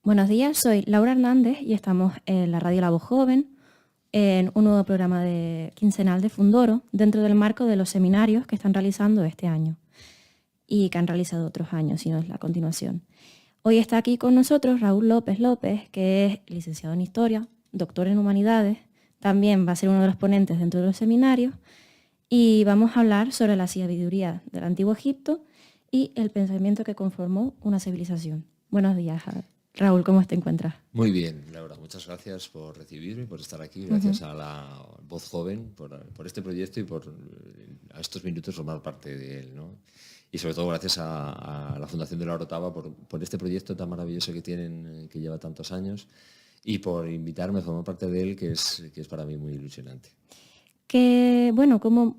Buenos días, soy Laura Hernández y estamos en la radio La Voz Joven en un nuevo programa quincenal de Fundoro dentro del marco de los seminarios que están realizando este año y que han realizado otros años, si no es la continuación. Hoy está aquí con nosotros Raúl López López, que es licenciado en Historia, doctor en Humanidades, también va a ser uno de los ponentes dentro de los seminarios y vamos a hablar sobre la sabiduría del Antiguo Egipto y el pensamiento que conformó una civilización. Buenos días, Raúl, ¿cómo te encuentras? Muy bien, Laura, muchas gracias por recibirme, por estar aquí, gracias a la Voz Joven por este proyecto y a estos minutos formar parte de él, ¿no? Y sobre todo gracias a la Fundación de la Orotava por este proyecto tan maravilloso que tienen, que lleva tantos años, y por invitarme a formar parte de él, que es para mí muy ilusionante. Que, bueno, como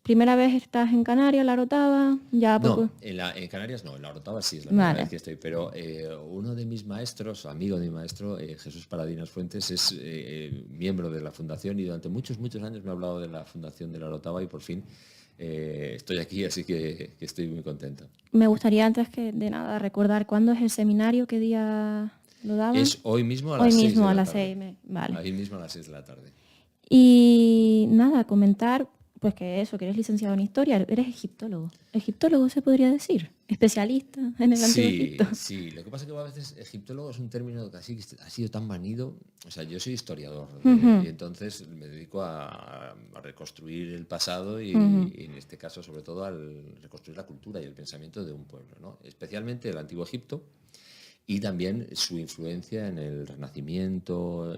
primera vez estás en Canarias, la Orotava, ya poco... No, en Canarias no, en la Orotava sí es la primera vez que estoy, pero uno de mis maestros, amigo de mi maestro, Jesús Paradinas Fuentes, es miembro de la Fundación y durante muchos años me ha hablado de la Fundación de la Orotava y por fin estoy aquí, así que estoy muy contento. Me gustaría antes de nada recordar cuándo es el seminario, qué día lo daban. Es hoy mismo a las 6 de la tarde. Vale. Ahí mismo a las 6 de la tarde. Y nada, comentar pues que eres licenciado en Historia, eres egiptólogo. ¿Egiptólogo se podría decir? ¿Especialista en el Antiguo Egipto? Sí, lo que pasa es que a veces egiptólogo es un término que ha sido tan manido. O sea, yo soy historiador y entonces me dedico a reconstruir el pasado y en este caso sobre todo al reconstruir la cultura y el pensamiento de un pueblo, ¿no? Especialmente el Antiguo Egipto. Y también su influencia en el Renacimiento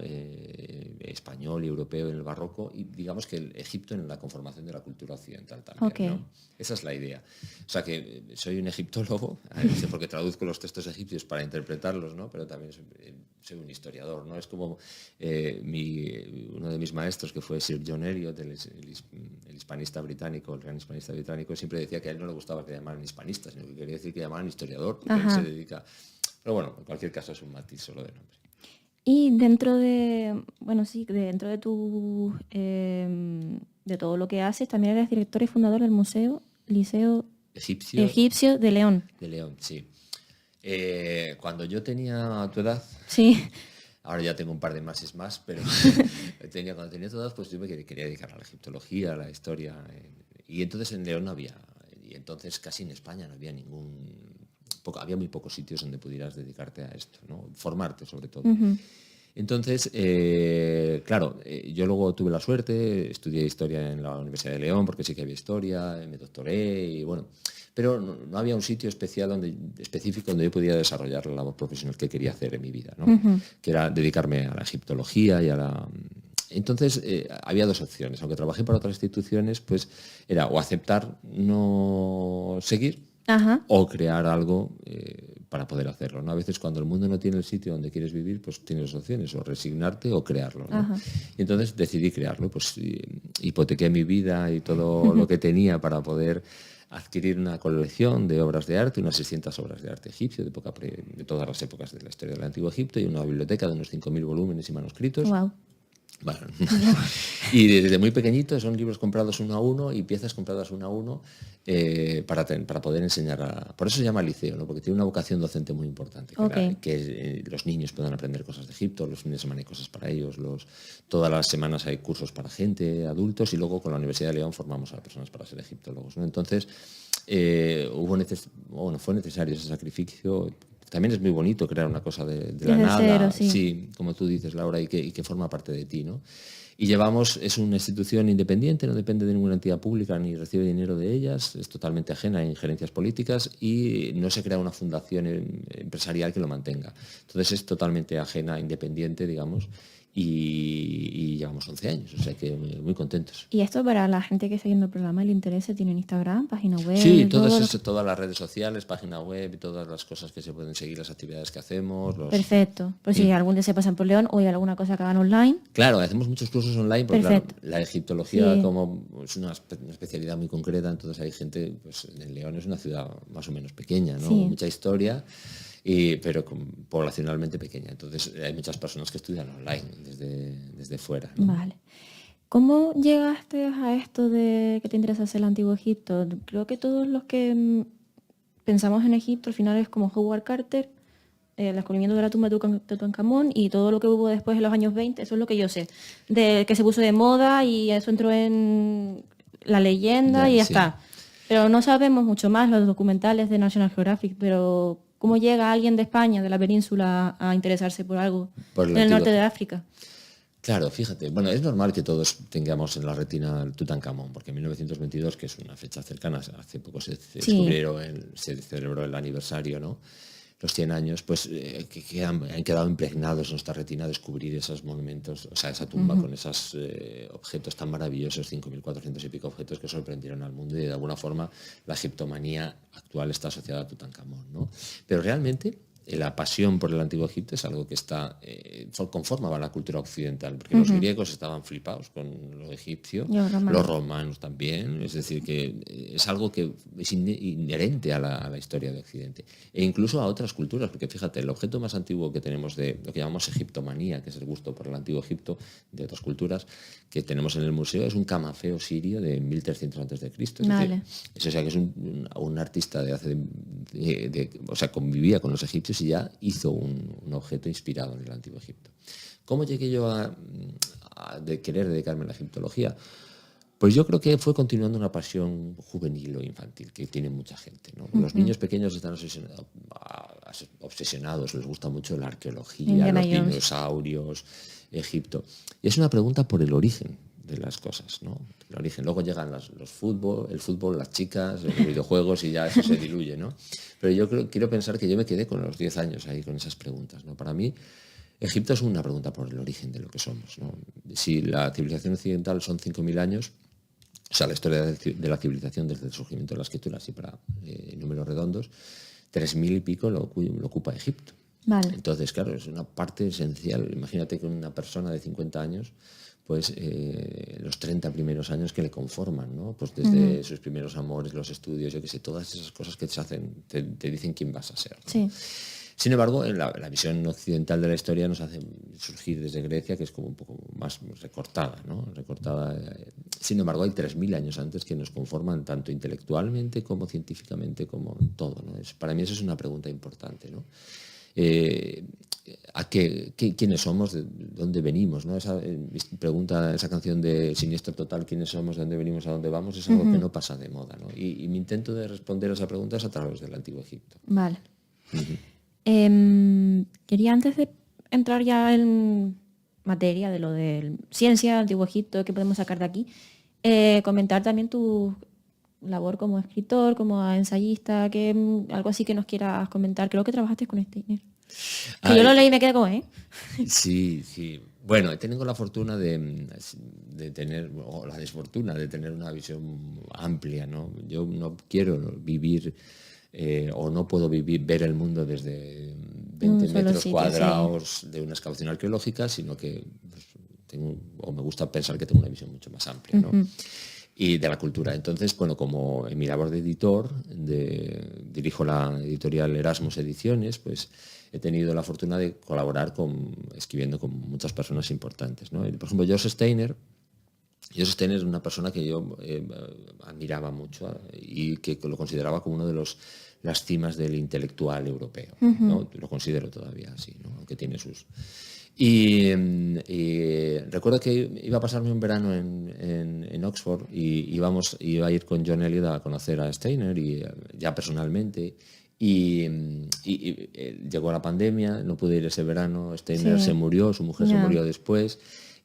español y europeo, en el Barroco, y digamos que el Egipto en la conformación de la cultura occidental también. Okay. ¿No? Esa es la idea. O sea que soy un egiptólogo, porque traduzco los textos egipcios para interpretarlos, ¿no? Pero también soy un historiador, ¿no? Es como uno de mis maestros, que fue Sir John Eliot, el hispanista británico, el gran hispanista británico, siempre decía que a él no le gustaba que llamaran hispanista, sino que quería decir que llamaran historiador, porque él se dedica... Pero bueno, en cualquier caso es un matiz solo de nombre. Y dentro de todo lo que haces, también eres director y fundador del Liceo Egipcio de León. De León, sí. Cuando yo tenía tu edad... Sí. Ahora ya tengo un par de meses más, pero cuando tenía tu edad, pues yo me quería dedicar a la egiptología, a la historia. Y entonces en León no había... Y entonces casi en España no había había muy pocos sitios donde pudieras dedicarte a esto, ¿no? Formarte sobre todo. Entonces, claro, yo luego tuve la suerte, estudié historia en la Universidad de León porque sí que había historia, me doctoré y bueno, pero no había un sitio específico donde yo pudiera desarrollar la labor profesional que quería hacer en mi vida, ¿no? Que era dedicarme a la egiptología y a la... Entonces, había dos opciones. Aunque trabajé para otras instituciones, pues era o aceptar no seguir, o crear algo para poder hacerlo, ¿no? A veces cuando el mundo no tiene el sitio donde quieres vivir, pues tienes dos opciones, o resignarte o crearlo, ¿no? Y entonces decidí crearlo, pues hipotequé mi vida y todo lo que tenía para poder adquirir una colección de obras de arte, unas 600 obras de arte egipcio de todas las épocas de la historia del Antiguo Egipto y una biblioteca de unos 5.000 volúmenes y manuscritos. Wow. Bueno, y desde muy pequeñito son libros comprados uno a uno y piezas compradas uno a uno para poder enseñar por eso se llama liceo, ¿no? Porque tiene una vocación docente muy importante, que los niños puedan aprender cosas de Egipto, los fines de semana hay cosas para ellos, todas las semanas hay cursos para gente, adultos, y luego con la Universidad de León formamos a las personas para ser egiptólogos, ¿no? Entonces fue necesario ese sacrificio. También es muy bonito crear una cosa de la nada, cero, sí, como tú dices, Laura, y que forma parte de ti, ¿no? Y es una institución independiente, no depende de ninguna entidad pública ni recibe dinero de ellas, es totalmente ajena a injerencias políticas y no se crea una fundación empresarial que lo mantenga. Entonces es totalmente ajena, independiente, digamos, y llevamos 11 años, o sea que muy contentos. Y esto para la gente que está viendo el programa, el interés, ¿tienen Instagram, página web? Sí, todas las redes sociales, página web y todas las cosas que se pueden seguir, las actividades que hacemos. Perfecto. Pues si algún día se pasan por León o hay alguna cosa que hagan online. Claro, hacemos muchos cursos online porque claro, la egiptología como es una especialidad muy concreta, entonces hay gente, pues en León es una ciudad más o menos pequeña, ¿no? Mucha historia. Pero poblacionalmente pequeña. Entonces hay muchas personas que estudian online desde fuera, ¿no? Vale. ¿Cómo llegaste a esto de que te interesa el Antiguo Egipto? Creo que todos los que pensamos en Egipto al final es como Howard Carter, el descubrimiento de la tumba de Tutankamón y todo lo que hubo después en los años 20, eso es lo que yo sé. De que se puso de moda y eso entró en la leyenda y ya está. Pero no sabemos mucho más, los documentales de National Geographic, pero ¿cómo llega alguien de España, de la península, a interesarse por algo en el norte de África? Claro, fíjate, bueno, es normal que todos tengamos en la retina el Tutankamón, porque en 1922, que es una fecha cercana, hace poco se celebró el aniversario, ¿no? Los 100 años, pues han quedado impregnados en nuestra retina descubrir esos monumentos, o sea, esa tumba con esos objetos tan maravillosos, 5.400 y pico objetos que sorprendieron al mundo y de alguna forma la egiptomanía actual está asociada a Tutankamón, ¿no? Pero realmente la pasión por el Antiguo Egipto es algo que conformaba la cultura occidental, porque los griegos estaban flipados con lo egipcio, los romanos también, es decir, que es algo que es inherente a la historia de Occidente, e incluso a otras culturas, porque fíjate, el objeto más antiguo que tenemos de lo que llamamos egiptomanía, que es el gusto por el Antiguo Egipto de otras culturas, que tenemos en el museo, es un camafeo sirio de 1300 a.C. Vale. O sea, que es un artista o sea, convivía con los egipcios y ya hizo un objeto inspirado en el Antiguo Egipto. ¿Cómo llegué yo a querer dedicarme a la egiptología? Pues yo creo que fue continuando una pasión juvenil o infantil que tiene mucha gente, ¿no? Los niños pequeños están obsesionados, les gusta mucho la arqueología, los dinosaurios, Egipto. Y es una pregunta por el origen de las cosas, ¿no? El origen. Luego llegan el fútbol, las chicas, los videojuegos y ya eso se diluye, ¿no? Pero yo quiero pensar que yo me quedé con los 10 años ahí con esas preguntas, ¿no? Para mí, Egipto es una pregunta por el origen de lo que somos, ¿no? Si la civilización occidental son 5.000 años, o sea, la historia de la civilización desde el surgimiento de la escritura, así para números redondos, 3.000 y pico lo ocupa Egipto. Vale. Entonces, claro, es una parte esencial. Imagínate que una persona de 50 años, pues los 30 primeros años que le conforman, ¿no? Pues desde sus primeros amores, los estudios, yo qué sé, todas esas cosas que te dicen quién vas a ser, ¿no? Sí. Sin embargo, en la visión occidental de la historia nos hace surgir desde Grecia, que es como un poco más recortada, ¿no? Sin embargo, hay 3.000 años antes que nos conforman tanto intelectualmente como científicamente, como todo, ¿no? Para mí eso es una pregunta importante, ¿no? ¿Quiénes somos? ¿De dónde venimos? ¿No? Esa canción de Siniestro Total, ¿quiénes somos? ¿De dónde venimos? ¿A dónde vamos? Es algo que no pasa de moda, ¿no? Y mi intento de responder a esa pregunta es a través del Antiguo Egipto. Vale. Quería, antes de entrar ya en materia de lo de ciencia, Antiguo Egipto, que podemos sacar de aquí, comentar también tu labor como escritor, como ensayista, algo así que nos quieras comentar. Creo que trabajaste con Steiner. Que yo lo leí y me quedé como, Sí. Bueno, tengo la fortuna de tener, o la desfortuna de tener una visión amplia, ¿no? Yo no quiero vivir o no puedo ver el mundo desde 20 metros cuadrados de una excavación arqueológica, sino que me gusta pensar que tengo una visión mucho más amplia, ¿no? Y de la cultura. Entonces, bueno, como en mi labor de editor, dirijo la editorial Erasmus Ediciones, pues he tenido la fortuna de colaborar escribiendo con muchas personas importantes, ¿no? Por ejemplo, George Steiner es una persona que yo admiraba mucho y que lo consideraba como uno de las cimas del intelectual europeo, ¿no? Lo considero todavía así, ¿no? Aunque tiene sus... Y recuerdo que iba a pasarme un verano en Oxford y iba a ir con John Eliot a conocer a Steiner ya personalmente. Y llegó la pandemia, no pude ir ese verano, Steiner se murió, su mujer se murió después.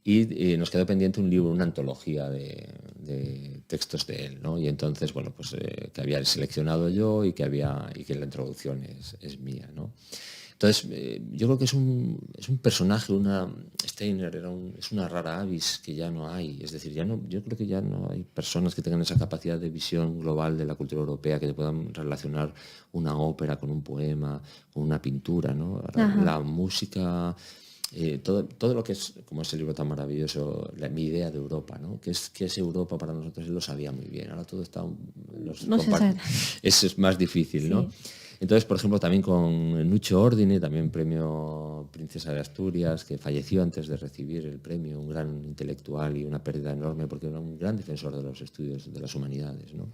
y nos quedó pendiente un libro, una antología de textos de él, ¿no? Y entonces, bueno, pues que había seleccionado yo y que la introducción es mía, ¿no? Entonces, yo creo que es un personaje, Steiner es una rara avis que ya no hay. Es decir, yo creo que ya no hay personas que tengan esa capacidad de visión global de la cultura europea, que te puedan relacionar una ópera con un poema, con una pintura, ¿no? La música, todo lo que es, como ese libro tan maravilloso, mi idea de Europa, ¿no? ¿Qué es Europa para nosotros? Él lo sabía muy bien. Ahora todo está... Eso es más difícil, ¿no? Sí. Entonces, por ejemplo, también con Nuccio Ordine, también premio Princesa de Asturias, que falleció antes de recibir el premio, un gran intelectual y una pérdida enorme, porque era un gran defensor de los estudios de las humanidades, ¿no?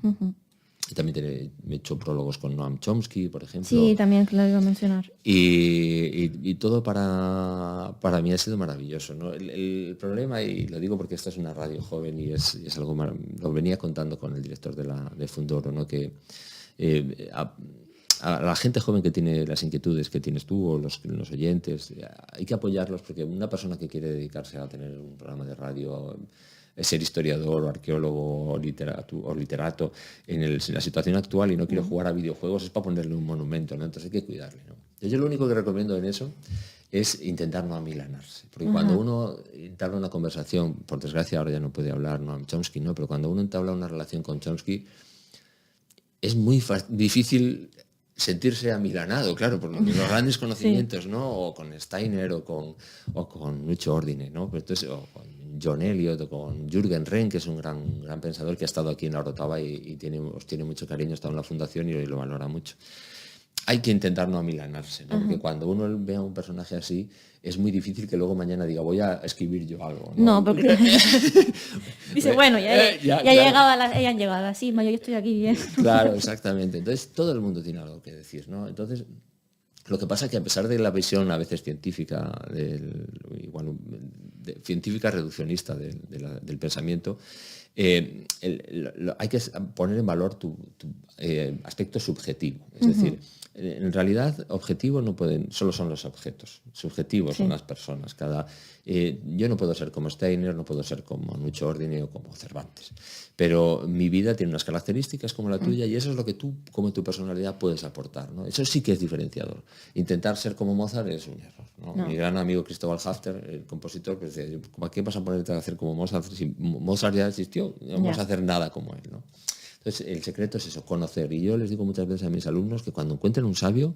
Y también me he hecho prólogos con Noam Chomsky, por ejemplo. Sí, también lo iba a mencionar. Y todo para mí ha sido maravilloso, ¿no? El problema, y lo digo porque esta es una radio joven y es algo lo venía contando con el director de Fundoro, ¿no? Que a la gente joven que tiene las inquietudes que tienes tú o los oyentes, hay que apoyarlos, porque una persona que quiere dedicarse a tener un programa de radio, ser historiador o arqueólogo o literato en la situación actual y no quiere jugar a videojuegos, es para ponerle un monumento, ¿no? Entonces hay que cuidarle, ¿no? Yo lo único que recomiendo en eso es intentar no amilanarse, porque cuando uno entabla una conversación, por desgracia ahora ya no puede hablar Noam Chomsky, ¿no? Pero cuando uno entabla una relación con Chomsky es muy difícil sentirse amilanado, claro, por los grandes conocimientos, sí, ¿no? O con Steiner o con Nuccio Ordine, ¿no? Entonces, o con John Eliot o con Jürgen Renn, que es un gran pensador que ha estado aquí en la Orotava y os tiene mucho cariño, ha estado en la fundación y lo valora mucho. Hay que intentar no amilanarse, ¿no? Porque cuando uno ve a un personaje así, es muy difícil que luego mañana diga, voy a escribir yo algo, ¿no? No, porque dice, bueno, ya han llegado a la cima, yo estoy aquí bien. Claro, exactamente. Entonces, todo el mundo tiene algo que decir, ¿no? Entonces, lo que pasa es que a pesar de la visión a veces científica, científica reduccionista del pensamiento, hay que poner en valor tu aspecto subjetivo. Es decir, en realidad objetivos no pueden, solo son los objetos, subjetivos son las personas. Yo no puedo ser como Steiner, no puedo ser como Nuccio Ordine o como Cervantes, pero mi vida tiene unas características como la tuya y eso es lo que tú, como tu personalidad, puedes aportar, ¿no? Eso sí que es diferenciador. Intentar ser como Mozart es un error, ¿no? Mi gran amigo Cristóbal Hafter, el compositor, pues decía, ¿para qué vas a ponerte a hacer como Mozart si Mozart ya existió? No vamos a hacer nada como él, ¿no? Entonces, el secreto es eso, conocer. Y yo les digo muchas veces a mis alumnos que cuando encuentren un sabio,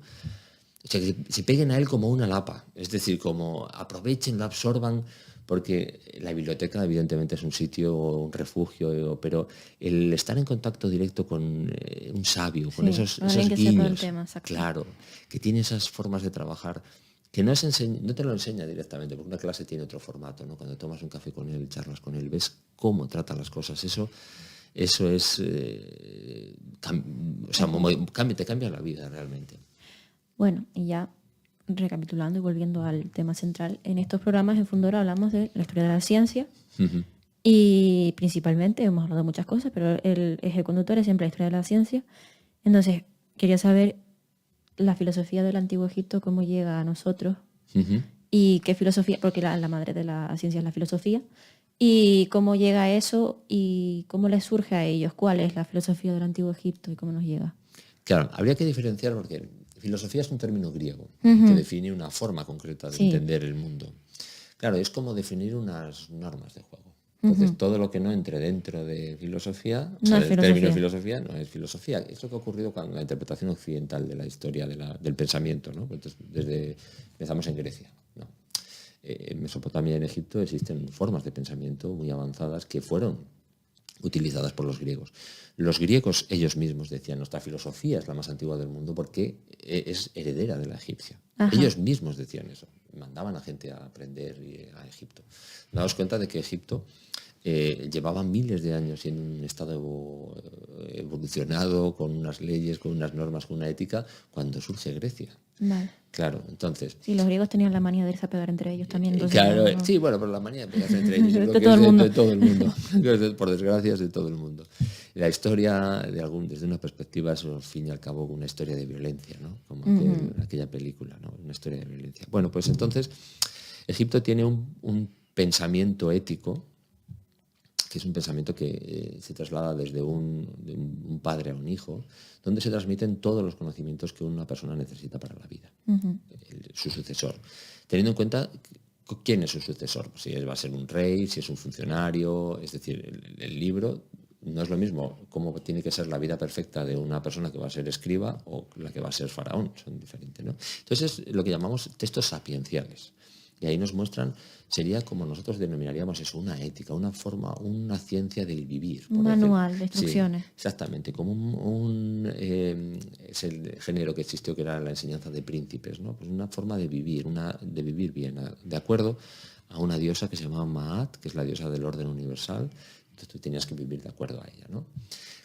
o sea, que se peguen a él como una lapa. Es decir, como aprovechen, lo absorban, porque la biblioteca evidentemente es un sitio, un refugio, pero el estar en contacto directo con un sabio, con esos guiños, claro, que tiene esas formas de trabajar, que no te lo enseña directamente, porque una clase tiene otro formato, ¿no? Cuando tomas un café con él, charlas con él, ves cómo trata las cosas. Eso es, te cambia la vida realmente. Bueno, y ya recapitulando y volviendo al tema central, en estos programas en Fundora hablamos de la historia de la ciencia y principalmente hemos hablado de muchas cosas, pero el eje conductor es siempre la historia de la ciencia. Entonces, quería saber la filosofía del Antiguo Egipto, cómo llega a nosotros y qué filosofía, porque la madre de la ciencia es la filosofía, y cómo llega a eso y cómo les surge a ellos, cuál es la filosofía del Antiguo Egipto y cómo nos llega. Claro, habría que diferenciar porque filosofía es un término griego que define una forma concreta de entender el mundo. Claro, es como definir unas normas de juego. Entonces, todo lo que no entre dentro de filosofía, el término filosofía no es filosofía. Es lo que ha ocurrido con la interpretación occidental de la historia del pensamiento, ¿no? Entonces, empezamos en Grecia, ¿no? En Mesopotamia y en Egipto existen formas de pensamiento muy avanzadas que fueron utilizadas por los griegos. Los griegos ellos mismos decían, nuestra filosofía es la más antigua del mundo porque es heredera de la egipcia. Ellos mismos decían eso, mandaban a gente a aprender a Egipto. Daos cuenta de que Egipto llevaba miles de años en un estado evolucionado, con unas leyes, con unas normas, con una ética, cuando surge Grecia. Vale. Claro, entonces... Sí, los griegos tenían la manía de irse a pegar entre ellos también. Claro, no. Sí, bueno, pero la manía de pegarse entre ellos de todo el mundo. Por desgracia es de todo el mundo. La historia, desde una perspectiva, es al fin y al cabo una historia de violencia, ¿no? Como aquella película, ¿no? Una historia de violencia. Bueno, pues entonces Egipto tiene un pensamiento ético, que es un pensamiento que se traslada desde de un padre a un hijo, donde se transmiten todos los conocimientos que una persona necesita para la vida, su sucesor. Teniendo en cuenta quién es su sucesor, pues si va a ser un rey, si es un funcionario, es decir, el libro no es lo mismo cómo tiene que ser la vida perfecta de una persona que va a ser escriba o la que va a ser faraón, son diferentes, ¿no? Entonces es lo que llamamos textos sapienciales. Y ahí nos muestran, sería como nosotros denominaríamos eso, una ética, una forma, una ciencia del vivir. Un manual de instrucciones. Sí, exactamente, como es el género que existió, que era la enseñanza de príncipes, ¿no? Pues una forma de vivir bien, de acuerdo a una diosa que se llamaba Maat, que es la diosa del orden universal. Entonces tú tenías que vivir de acuerdo a ella, ¿no?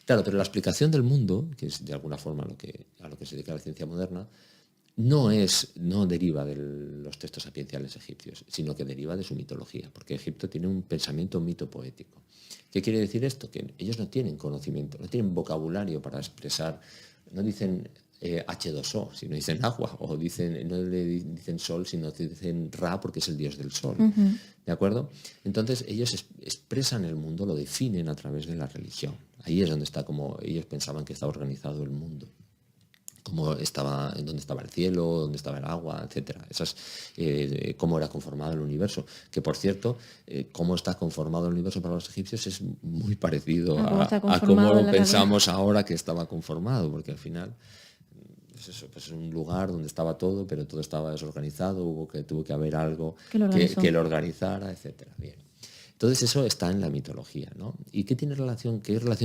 Claro, pero la explicación del mundo, que es de alguna forma a lo que se dedica la ciencia moderna, no deriva de los textos sapienciales egipcios, sino que deriva de su mitología, porque Egipto tiene un pensamiento mito-poético. ¿Qué quiere decir esto? Que ellos no tienen conocimiento, no tienen vocabulario para expresar, no dicen H2O, sino dicen agua, o no le dicen sol, sino dicen Ra, porque es el dios del sol. ¿De acuerdo? Entonces ellos expresan el mundo, lo definen a través de la religión. Ahí es donde está, como ellos pensaban que estaba organizado el mundo. Dónde estaba el cielo, dónde estaba el agua, etcétera. Cómo era conformado el universo. Que, por cierto, cómo está conformado el universo para los egipcios es muy parecido a cómo pensamos ahora que estaba conformado, porque al final pues es un lugar donde estaba todo, pero todo estaba desorganizado, tuvo que haber algo que lo organizara, etcétera. Bien. Entonces eso está en la mitología, ¿no? ¿Y qué relación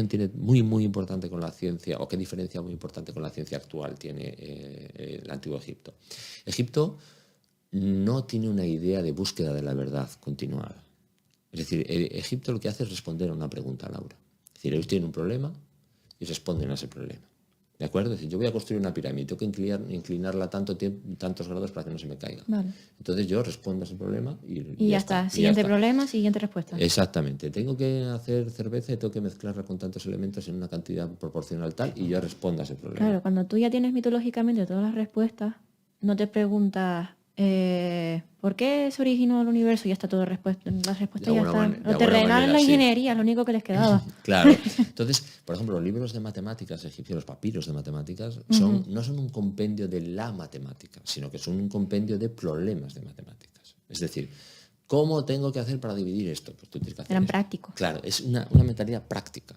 tiene muy, muy importante con la ciencia, o qué diferencia muy importante con la ciencia actual tiene el Antiguo Egipto? Egipto no tiene una idea de búsqueda de la verdad continuada. Es decir, Egipto lo que hace es responder a una pregunta, Laura. Es decir, ellos tienen un problema y responden a ese problema. ¿De acuerdo? Es decir, yo voy a construir una pirámide, tengo que inclinarla tantos grados para que no se me caiga. Vale. Entonces yo respondo a ese problema y ya está. Siguiente problema, siguiente respuesta. Exactamente. Tengo que hacer cerveza y tengo que mezclarla con tantos elementos en una cantidad proporcional tal y yo respondo a ese problema. Claro, cuando tú ya tienes mitológicamente todas las respuestas, no te preguntas ¿por qué se originó el universo? Ya está todo respuesta. Las respuestas ya están. Lo terrenal es la ingeniería, es lo único que les quedaba. Claro. Entonces, por ejemplo, los libros de matemáticas egipcios, los papiros de matemáticas, no son un compendio de la matemática, sino que son un compendio de problemas de matemáticas. Es decir, ¿cómo tengo que hacer para dividir esto? Pues tú tienes que hacer Eran esto. prácticos. Claro, es una mentalidad práctica.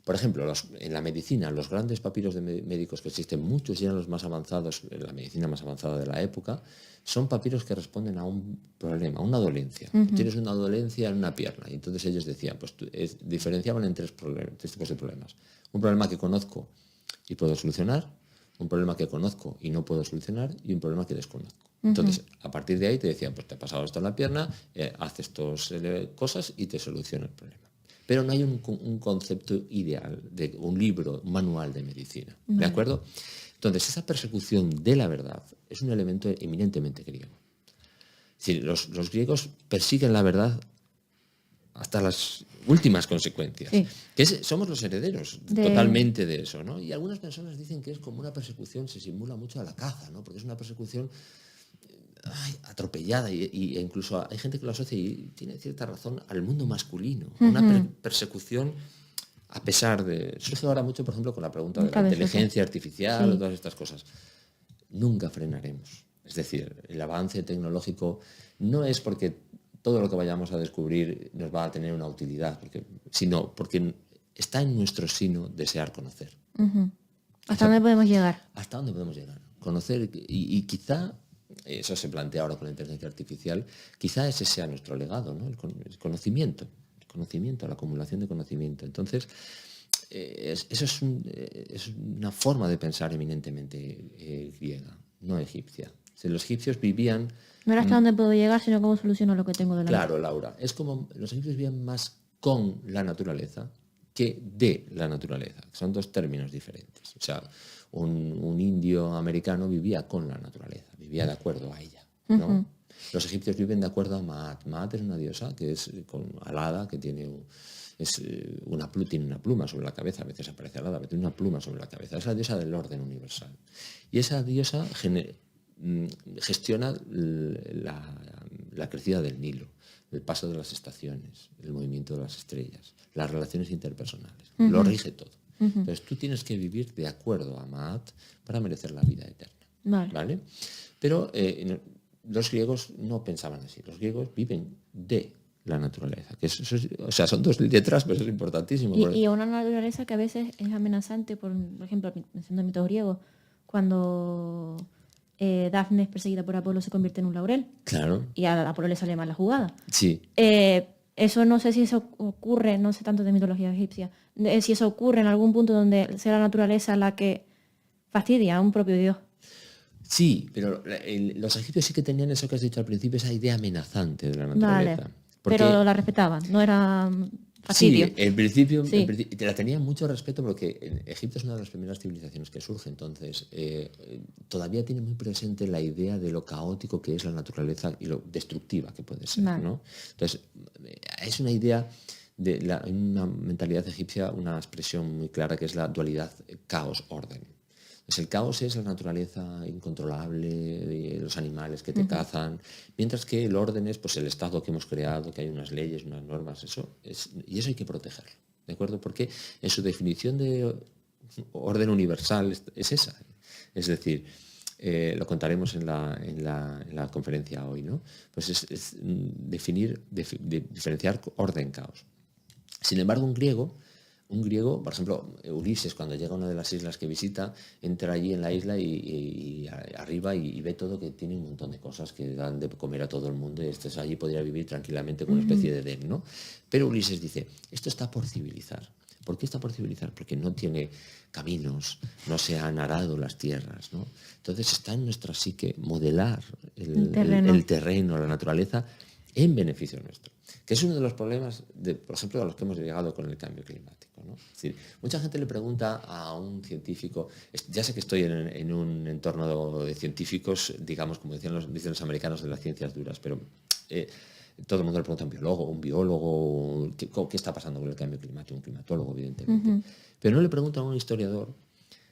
Por ejemplo, en la medicina, los grandes papiros de médicos que existen, muchos y eran los más avanzados, la medicina más avanzada de la época, son papiros que responden a un problema, a una dolencia. Tienes una dolencia en una pierna. Y entonces ellos decían, pues diferenciaban en tres tipos de problemas. Un problema que conozco y puedo solucionar, un problema que conozco y no puedo solucionar, y un problema que desconozco. Entonces, a partir de ahí te decían, pues te ha pasado esto en la pierna, haz estas cosas y te soluciona el problema. Pero no hay un concepto ideal de un libro, un manual de medicina. ¿De acuerdo? Entonces, esa persecución de la verdad es un elemento eminentemente griego. Es decir, los griegos persiguen la verdad hasta las últimas consecuencias. Sí. Somos los herederos totalmente de eso, ¿no? Y algunas personas dicen que es como una persecución, se simula mucho a la caza, ¿no? Porque es una persecución atropellada e incluso hay gente que lo asocia, y tiene cierta razón, al mundo masculino. Una persecución a pesar de... Surge ahora mucho, por ejemplo, con la pregunta de la inteligencia artificial o todas estas cosas. Nunca frenaremos. Es decir, el avance tecnológico no es porque todo lo que vayamos a descubrir nos va a tener una utilidad, sino porque está en nuestro sino desear conocer. ¿Hasta dónde podemos llegar? Hasta dónde podemos llegar. Conocer y quizá... Eso se plantea ahora con la inteligencia artificial. Quizá ese sea nuestro legado, ¿no? El conocimiento, la acumulación de conocimiento. Entonces, eso es una forma de pensar eminentemente griega, no egipcia. Si los egipcios vivían... No era hasta dónde puedo llegar, sino cómo soluciono lo que tengo delante. Claro, Laura. Es como los egipcios vivían más con la naturaleza que de la naturaleza. Son dos términos diferentes. O sea, un indio americano vivía con la naturaleza, vivía de acuerdo a ella, ¿no? Los egipcios viven de acuerdo a Maat. Maat es una diosa que es alada, que tiene una pluma sobre la cabeza, a veces aparece alada, pero tiene una pluma sobre la cabeza. Es la diosa del orden universal. Y esa diosa gestiona la crecida del Nilo. el paso de las estaciones, el movimiento de las estrellas, las relaciones interpersonales. Lo rige todo. Entonces tú tienes que vivir de acuerdo a Ma'at para merecer la vida eterna. ¿Vale? Pero los griegos no pensaban así. Los griegos viven de la naturaleza. O sea, son dos letras, pero eso es importantísimo. Y una naturaleza que a veces es amenazante, por ejemplo, mencionando mitos griegos, cuando Dafne es perseguida por Apolo se convierte en un laurel. Claro. Y a Apolo le sale mal la jugada. Sí. Eso no sé si eso ocurre, no sé tanto de mitología egipcia, si eso ocurre en algún punto donde sea la naturaleza la que fastidia a un propio dios. Sí, pero los egipcios sí que tenían eso que has dicho al principio, esa idea amenazante de la naturaleza. Vale, pero la respetaban, no era fastidio. Sí, en principio la tenían mucho respeto porque Egipto es una de las primeras civilizaciones que surge, entonces todavía tiene muy presente la idea de lo caótico que es la naturaleza y lo destructiva que puede ser. ¿No? Entonces, es una idea de una mentalidad egipcia, una expresión muy clara que es la dualidad caos-orden. Pues el caos es la naturaleza incontrolable, los animales que te cazan, mientras que el orden es pues, el estado que hemos creado, que hay unas leyes, unas normas, y eso hay que protegerlo, ¿de acuerdo? Porque en su definición de orden universal es esa. Es decir, lo contaremos en la conferencia hoy, ¿no? Pues es diferenciar orden-caos. Sin embargo, un griego, por ejemplo, Ulises, cuando llega a una de las islas que visita, entra allí en la isla y arriba y ve todo que tiene un montón de cosas que dan de comer a todo el mundo y allí podría vivir tranquilamente con una especie de Edén, ¿no? Pero Ulises dice, esto está por civilizar. ¿Por qué está por civilizar? Porque no tiene caminos, no se han arado las tierras, ¿no? Entonces está en nuestra psique modelar el terreno, la naturaleza, en beneficio nuestro. Que es uno de los problemas, por ejemplo, a los que hemos llegado con el cambio climático, ¿no? Es decir, mucha gente le pregunta a un científico, ya sé que estoy en un entorno de científicos, digamos, como dicen los americanos, de las ciencias duras, pero todo el mundo le pregunta a un biólogo, ¿qué está pasando con el cambio climático? Un climatólogo, evidentemente. Pero no le pregunta a un historiador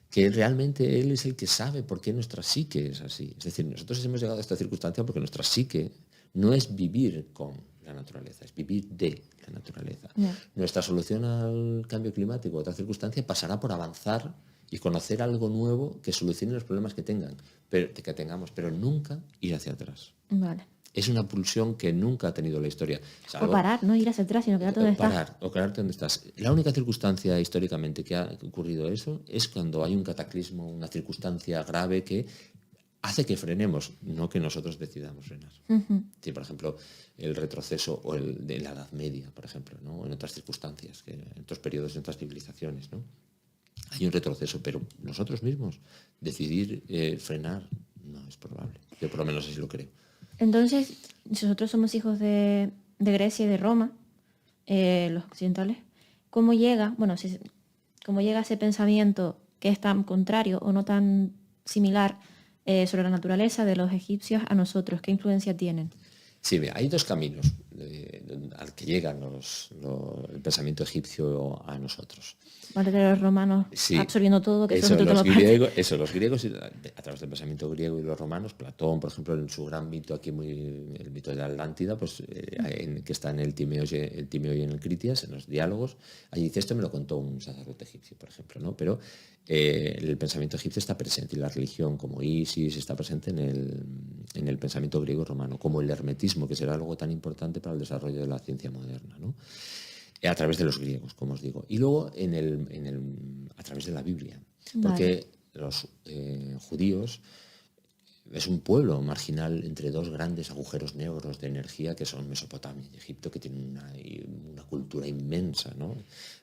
que realmente él es el que sabe por qué nuestra psique es así. Es decir, nosotros hemos llegado a esta circunstancia porque nuestra psique no es vivir con la naturaleza, es vivir de la naturaleza. Nuestra solución al cambio climático, otra circunstancia, pasará por avanzar y conocer algo nuevo que solucione los problemas que tengamos, pero nunca ir hacia atrás. Vale. Es una pulsión que nunca ha tenido la historia. O parar, no ir hacia atrás, sino quedarte donde estás. O quedarte donde estás. La única circunstancia históricamente que ha ocurrido eso es cuando hay un cataclismo, una circunstancia grave que hace que frenemos, no que nosotros decidamos frenar. Sí, por ejemplo, el retroceso o el de la Edad Media, por ejemplo, ¿no? En otras circunstancias, en otros periodos, en otras civilizaciones, ¿no? Hay un retroceso, pero nosotros mismos decidir frenar no es probable. Yo por lo menos así lo creo. Entonces, nosotros somos hijos de Grecia y de Roma, los occidentales. ¿Cómo llega ese pensamiento que es tan contrario o no tan similar sobre la naturaleza de los egipcios a nosotros? ¿Qué influencia tienen? Sí, hay dos caminos al que llegan el pensamiento egipcio a nosotros. Vale, de los romanos absorbiendo todo, que los griegos, a través del pensamiento griego y los romanos, Platón, por ejemplo, en su gran mito aquí, el mito de la Atlántida, pues, que está en el Timeo y en el Critias, en los diálogos, allí dice, esto me lo contó un sacerdote egipcio, por ejemplo, ¿no? Pero el pensamiento egipcio está presente y la religión como Isis está presente en el pensamiento griego y romano, como el hermetismo, que será algo tan importante para el desarrollo de la ciencia moderna, ¿no? A través de los griegos, como os digo. Y luego a través de la Biblia. Porque los judíos es un pueblo marginal entre dos grandes agujeros negros de energía que son Mesopotamia y Egipto, que tienen una cultura inmensa, ¿no?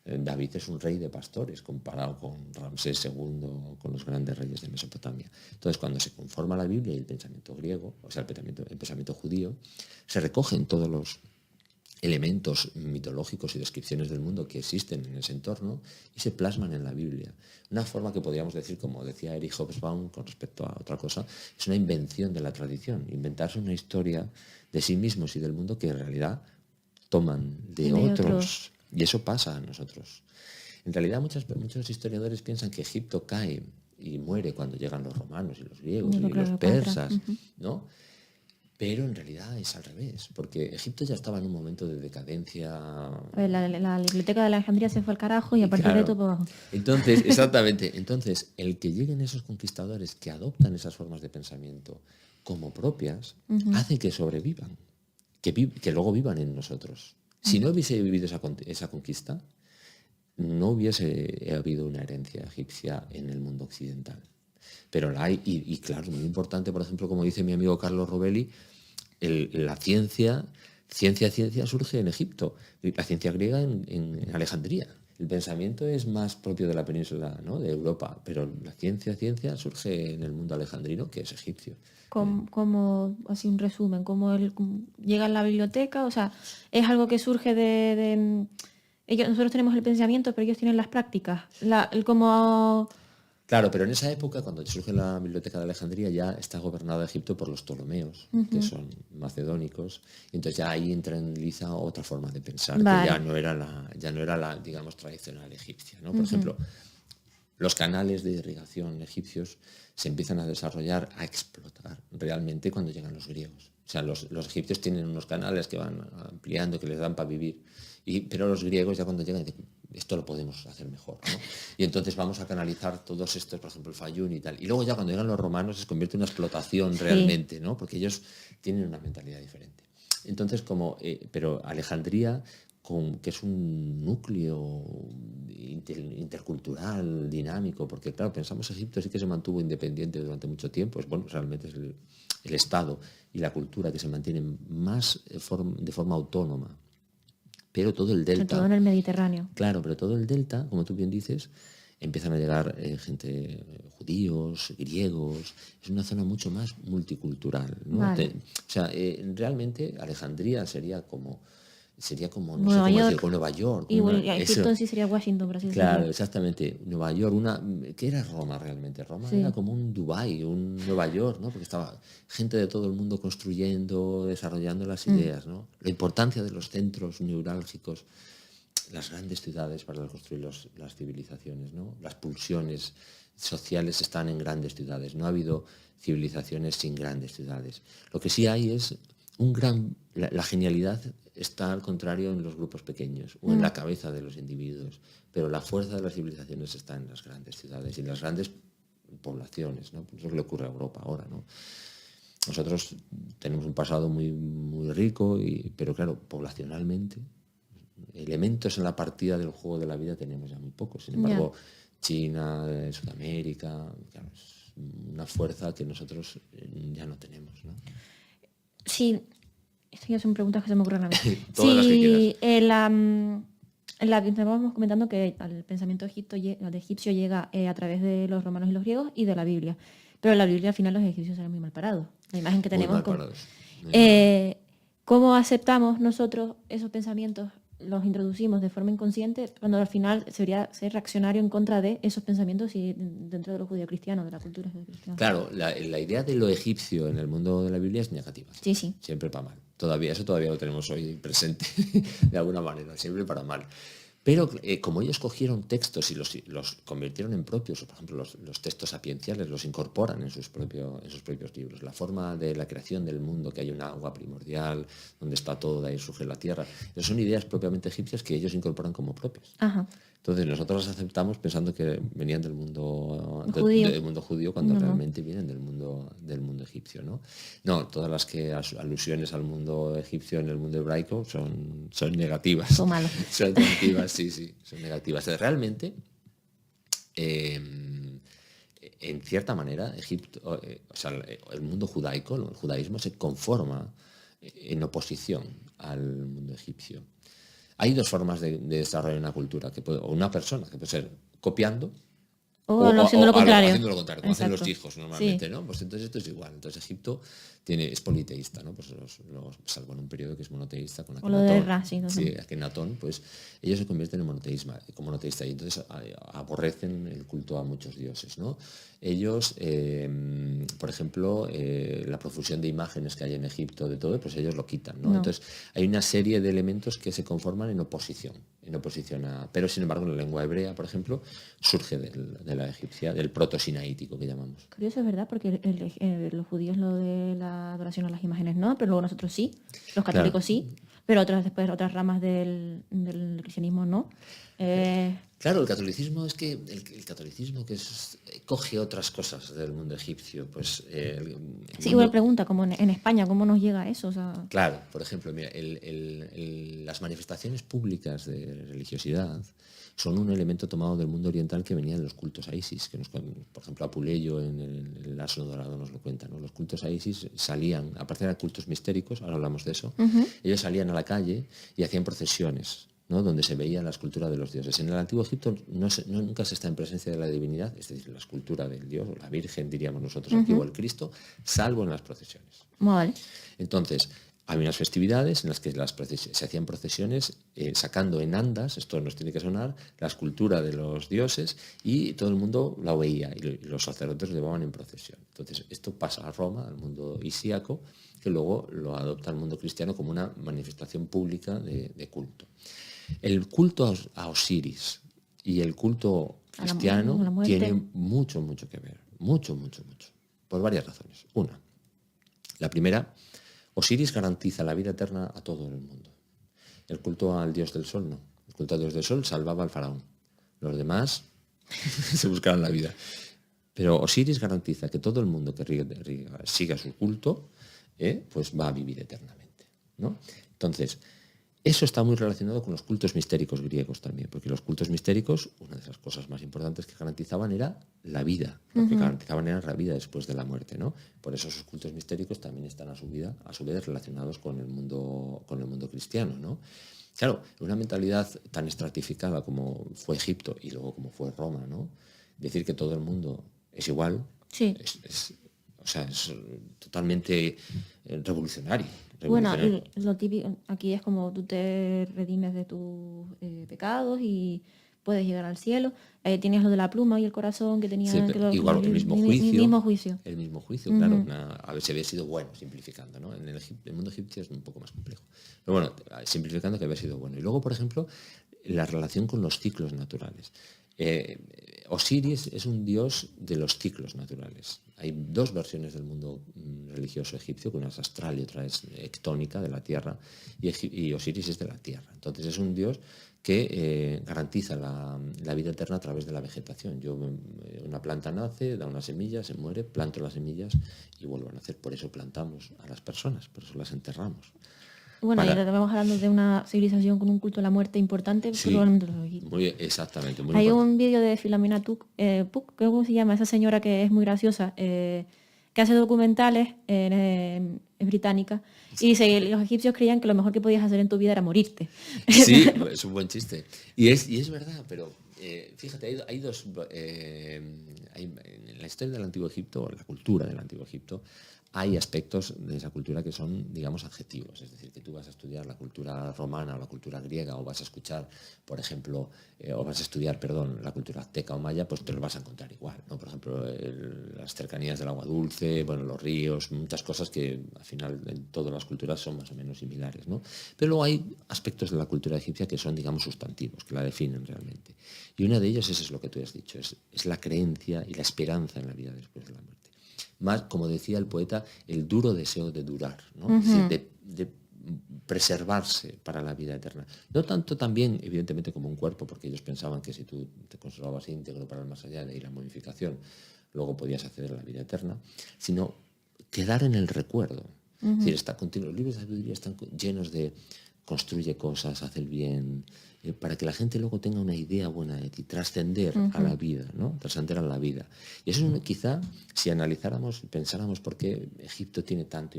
David es un rey de pastores comparado con Ramsés II, con los grandes reyes de Mesopotamia. Entonces, cuando se conforma la Biblia y el pensamiento griego, o sea, el pensamiento judío, se recogen todos los elementos mitológicos y descripciones del mundo que existen en ese entorno y se plasman en la Biblia. Una forma que podríamos decir, como decía Erich Hobsbawm con respecto a otra cosa, es una invención de la tradición, inventarse una historia de sí mismos y del mundo que en realidad toman de otros. Y eso pasa a nosotros. En realidad muchos historiadores piensan que Egipto cae y muere cuando llegan los romanos y los griegos y los persas, ¿no? Pero en realidad es al revés, porque Egipto ya estaba en un momento de decadencia. A ver, la biblioteca de Alejandría se fue al carajo y a partir de Claro. todo para abajo. Entonces, exactamente. Entonces, el que lleguen esos conquistadores que adoptan esas formas de pensamiento como propias, hace que sobrevivan, que luego vivan en nosotros. Si no hubiese vivido esa conquista, no hubiese habido una herencia egipcia en el mundo occidental. Pero la hay, y claro, muy importante, por ejemplo, como dice mi amigo Carlos Rovelli, la ciencia surge en Egipto, la ciencia griega en Alejandría. El pensamiento es más propio de la península, ¿no?, de Europa, pero la ciencia surge en el mundo alejandrino, que es egipcio. Como así un resumen, como llega a la biblioteca, o sea, es algo que surge nosotros tenemos el pensamiento, pero ellos tienen las prácticas. Como... Claro, pero en esa época, cuando surge la Biblioteca de Alejandría, ya está gobernada Egipto por los Ptolomeos, que son macedónicos, y entonces ya ahí entra en liza otra forma de pensar, Vale. que ya no era la, digamos, tradicional egipcia, ¿no? Por ejemplo, los canales de irrigación egipcios se empiezan a desarrollar, a explotar realmente cuando llegan los griegos. O sea, los egipcios tienen unos canales que van ampliando, que les dan para vivir, pero los griegos ya cuando llegan dicen, esto lo podemos hacer mejor, ¿no? Y entonces vamos a canalizar todos estos, por ejemplo, el Fayún y tal. Y luego ya cuando llegan los romanos se convierte en una explotación realmente, ¿no? Porque ellos tienen una mentalidad diferente. Entonces, pero Alejandría, que es un núcleo intercultural, dinámico, porque claro, pensamos Egipto sí que se mantuvo independiente durante mucho tiempo, realmente es el Estado y la cultura que se mantienen más de forma autónoma. Pero todo el delta... Sobre todo en el Mediterráneo. Claro, pero todo el delta, como tú bien dices, empiezan a llegar gente, judíos, griegos. Es una zona mucho más multicultural, ¿no? Vale. Realmente Alejandría sería como no Nueva sé cómo York. decir, con Nueva York. Y Egipto en sí sería Washington, por así decirlo. Claro, exactamente. Nueva York, ¿qué era Roma realmente? Roma era como un Dubái, un Nueva York, ¿no? Porque estaba gente de todo el mundo construyendo, desarrollando las ideas, ¿no? La importancia de los centros neurálgicos, las grandes ciudades para construir las civilizaciones, ¿no? Las pulsiones sociales están en grandes ciudades. No ha habido civilizaciones sin grandes ciudades. Lo que sí hay es la genialidad está al contrario en los grupos pequeños o en la cabeza de los individuos, pero la fuerza de las civilizaciones está en las grandes ciudades y en las grandes poblaciones, ¿no? Eso es lo que le ocurre a Europa ahora, ¿no? Nosotros tenemos un pasado muy, muy rico, pero claro, poblacionalmente, elementos en la partida del juego de la vida tenemos ya muy pocos. Sin embargo, China, Sudamérica, claro, es una fuerza que nosotros ya no tenemos, ¿no? Sí, estas ya son preguntas que se me ocurren a mí. Todas las que quieras. Estábamos comentando que el pensamiento egipcio llega a través de los romanos y los griegos y de la Biblia. Pero en la Biblia al final los egipcios eran muy mal parados. La imagen que tenemos... ¿Cómo aceptamos nosotros esos pensamientos? Los introducimos de forma inconsciente cuando al final sería ser reaccionario en contra de esos pensamientos y dentro de lo judío-cristiano, de la cultura judío-cristiana. Claro, la idea de lo egipcio en el mundo de la Biblia es negativa. Sí, sí. Siempre para mal. Eso todavía lo tenemos hoy presente de alguna manera, siempre para mal. Pero como ellos cogieron textos y los convirtieron en propios, por ejemplo, los textos sapienciales los incorporan en sus propios libros. La forma de la creación del mundo, que hay un agua primordial, donde está todo, de ahí surge la tierra. Son ideas propiamente egipcias que ellos incorporan como propias. Ajá. Entonces nosotros las aceptamos pensando que venían del mundo judío cuando realmente vienen del mundo egipcio, ¿no? No, todas las alusiones al mundo egipcio en el mundo hebraico son negativas. Son malas. Son negativas, sí, son negativas. Realmente, en cierta manera, Egipto, el mundo judaico, el judaísmo se conforma en oposición al mundo egipcio. Hay dos formas de desarrollar una cultura, o una persona, que puede ser copiando o haciendo lo contrario. Haciendo lo contrario, como hacen los hijos normalmente, ¿no? Pues entonces esto es igual. Entonces Egipto es politeísta, ¿no? Pues salvo en un periodo que es monoteísta con Akenatón. O lo de Ra, sí. Akenatón, pues ellos se convierten en monoteísta y entonces aborrecen el culto a muchos dioses, ¿no? Ellos, por ejemplo, la profusión de imágenes que hay en Egipto, de todo, pues ellos lo quitan, ¿no? Entonces hay una serie de elementos que se conforman en oposición. en oposición a... Pero, sin embargo, la lengua hebrea, por ejemplo, surge de la egipcia, del proto-sinaítico que llamamos. Curioso, es verdad, porque los judíos lo de la adoración a las imágenes no, pero luego nosotros sí, los católicos Claro. sí, pero otras ramas del cristianismo no. Claro, el catolicismo es que el catolicismo coge otras cosas del mundo egipcio. Pues, sí, igual pregunta, como en España, ¿cómo nos llega eso? O sea, claro, por ejemplo, mira, las manifestaciones públicas de religiosidad son un elemento tomado del mundo oriental que venía de los cultos a Isis, por ejemplo, Apuleyo en el Asno Dorado nos lo cuenta, ¿no? Los cultos a Isis salían, aparte de cultos mistéricos, ahora hablamos de eso, ellos salían a la calle y hacían procesiones, ¿no? Donde se veía la escultura de los dioses. En el Antiguo Egipto nunca se está en presencia de la divinidad, es decir, la escultura del dios, o la Virgen, diríamos nosotros aquí, o el Cristo, salvo en las procesiones. vale. Entonces, había unas festividades en las que se hacían procesiones sacando en andas, esto nos tiene que sonar, la escultura de los dioses y todo el mundo la veía y los sacerdotes lo llevaban en procesión. Entonces, esto pasa a Roma, al mundo isíaco, que luego lo adopta el mundo cristiano como una manifestación pública de culto. El culto a Osiris y el culto cristiano tiene mucho, mucho que ver. Mucho, mucho, mucho. Por varias razones. Una, la primera, Osiris garantiza la vida eterna a todo el mundo. El culto al dios del sol no. El culto al dios del sol salvaba al faraón. Los demás se buscaban la vida. Pero Osiris garantiza que todo el mundo que siga su culto, pues va a vivir eternamente, ¿no? Entonces, eso está muy relacionado con los cultos mistéricos griegos también, porque los cultos mistéricos, una de esas cosas más importantes que garantizaban era la vida, lo que garantizaban era la vida después de la muerte, ¿no? Por eso esos cultos mistéricos también están a su vez relacionados con el mundo cristiano, ¿no? Claro, una mentalidad tan estratificada como fue Egipto y luego como fue Roma, ¿no? Decir que todo el mundo es igual, sí. es totalmente revolucionario. Bueno, lo típico aquí es como tú te redimes de tus pecados y puedes llegar al cielo. Tienes lo de la pluma y el corazón que tenían... Sí, igual, el mismo juicio. El mismo juicio, claro. A ver si había sido bueno, simplificando, ¿no? En el mundo egipcio es un poco más complejo. Pero bueno, simplificando que había sido bueno. Y luego, por ejemplo, la relación con los ciclos naturales. Osiris es un dios de los ciclos naturales. Hay dos versiones del mundo religioso egipcio, que una es astral y otra es ectónica, de la tierra, y Osiris es de la tierra. Entonces es un dios que garantiza la vida eterna a través de la vegetación. Una planta nace, da una semilla, se muere, planto las semillas y vuelve a nacer. Por eso plantamos a las personas, por eso las enterramos. Bueno, y ahora estamos hablando de una civilización con un culto a la muerte importante, sí, probablemente los egipcios. Exactamente. Hay un vídeo de Filomena Puk, ¿cómo se llama? Esa señora que es muy graciosa, que hace documentales, es británica, y dice que los egipcios creían que lo mejor que podías hacer en tu vida era morirte. Sí, es un buen chiste. Y es verdad, pero fíjate, hay dos... en la historia del Antiguo Egipto, en la cultura del Antiguo Egipto, hay aspectos de esa cultura que son, digamos, adjetivos. Es decir, que tú vas a estudiar la cultura romana o la cultura griega o vas a escuchar, por ejemplo, la cultura azteca o maya, pues te lo vas a encontrar igual, ¿no? Por ejemplo, las cercanías del agua dulce, bueno, los ríos, muchas cosas que al final en todas las culturas son más o menos similares, ¿no? Pero luego hay aspectos de la cultura egipcia que son, digamos, sustantivos, que la definen realmente. Y una de ellas es lo que tú has dicho, es la creencia y la esperanza en la vida después de la muerte. Más, como decía el poeta, el duro deseo de durar, ¿no? Es decir, de preservarse para la vida eterna. No tanto también, evidentemente, como un cuerpo, porque ellos pensaban que si tú te conservabas íntegro para el más allá de ir a la momificación, luego podías acceder a la vida eterna, sino quedar en el recuerdo. Es decir, los libros de sabiduría están llenos de construye cosas, hace el bien, para que la gente luego tenga una idea buena de ti, trascender a la vida, ¿no? Trascender a la vida. Y eso es quizá, si analizáramos, pensáramos por qué Egipto tiene tanto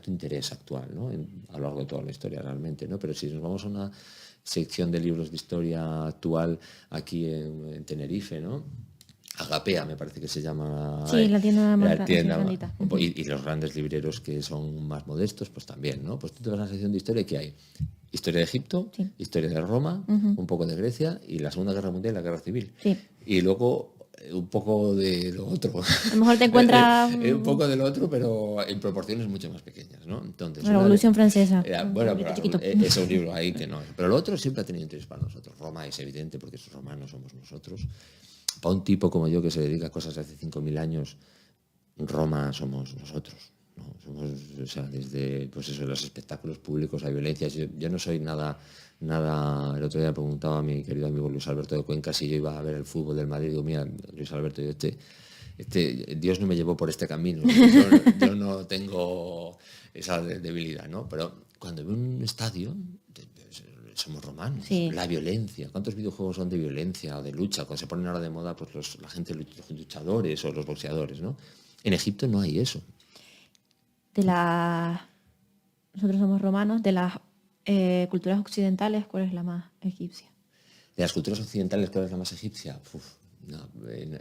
interés actual, ¿no? A lo largo de toda la historia realmente, ¿no? Pero si nos vamos a una sección de libros de historia actual aquí en Tenerife, ¿no? Agapea, me parece que se llama. Sí, la tienda más grandita. Y los grandes libreros que son más modestos, pues también, ¿no? Pues tú te vas a la sección de historia que hay historia de Egipto, historia de Roma, un poco de Grecia y la Segunda Guerra Mundial y la Guerra Civil. Sí. Y luego un poco de lo otro. A lo mejor te encuentras... un poco de lo otro, pero en proporciones mucho más pequeñas, ¿no? Entonces, la Revolución Francesa. Bueno, pero es un libro ahí que no. Pero lo otro siempre ha tenido interés para nosotros. Roma es evidente porque esos romanos somos nosotros. Para un tipo como yo que se dedica a cosas de hace 5.000 años, Roma somos nosotros, ¿no? Somos, o sea, desde pues eso, los espectáculos públicos a violencias. Yo no soy nada. El otro día preguntaba a mi querido amigo Luis Alberto de Cuenca si yo iba a ver el fútbol del Madrid. Digo, mira, Luis Alberto, yo Dios no me llevó por este camino. Yo no tengo esa debilidad, ¿no? Pero cuando veo un estadio, somos romanos. Sí. La violencia. ¿Cuántos videojuegos son de violencia o de lucha? Cuando se ponen ahora de moda, pues la gente, los luchadores o los boxeadores, ¿no? En Egipto no hay eso. Nosotros somos romanos, de las culturas occidentales, ¿cuál es la más egipcia? De las culturas occidentales, ¿cuál es la más egipcia? No,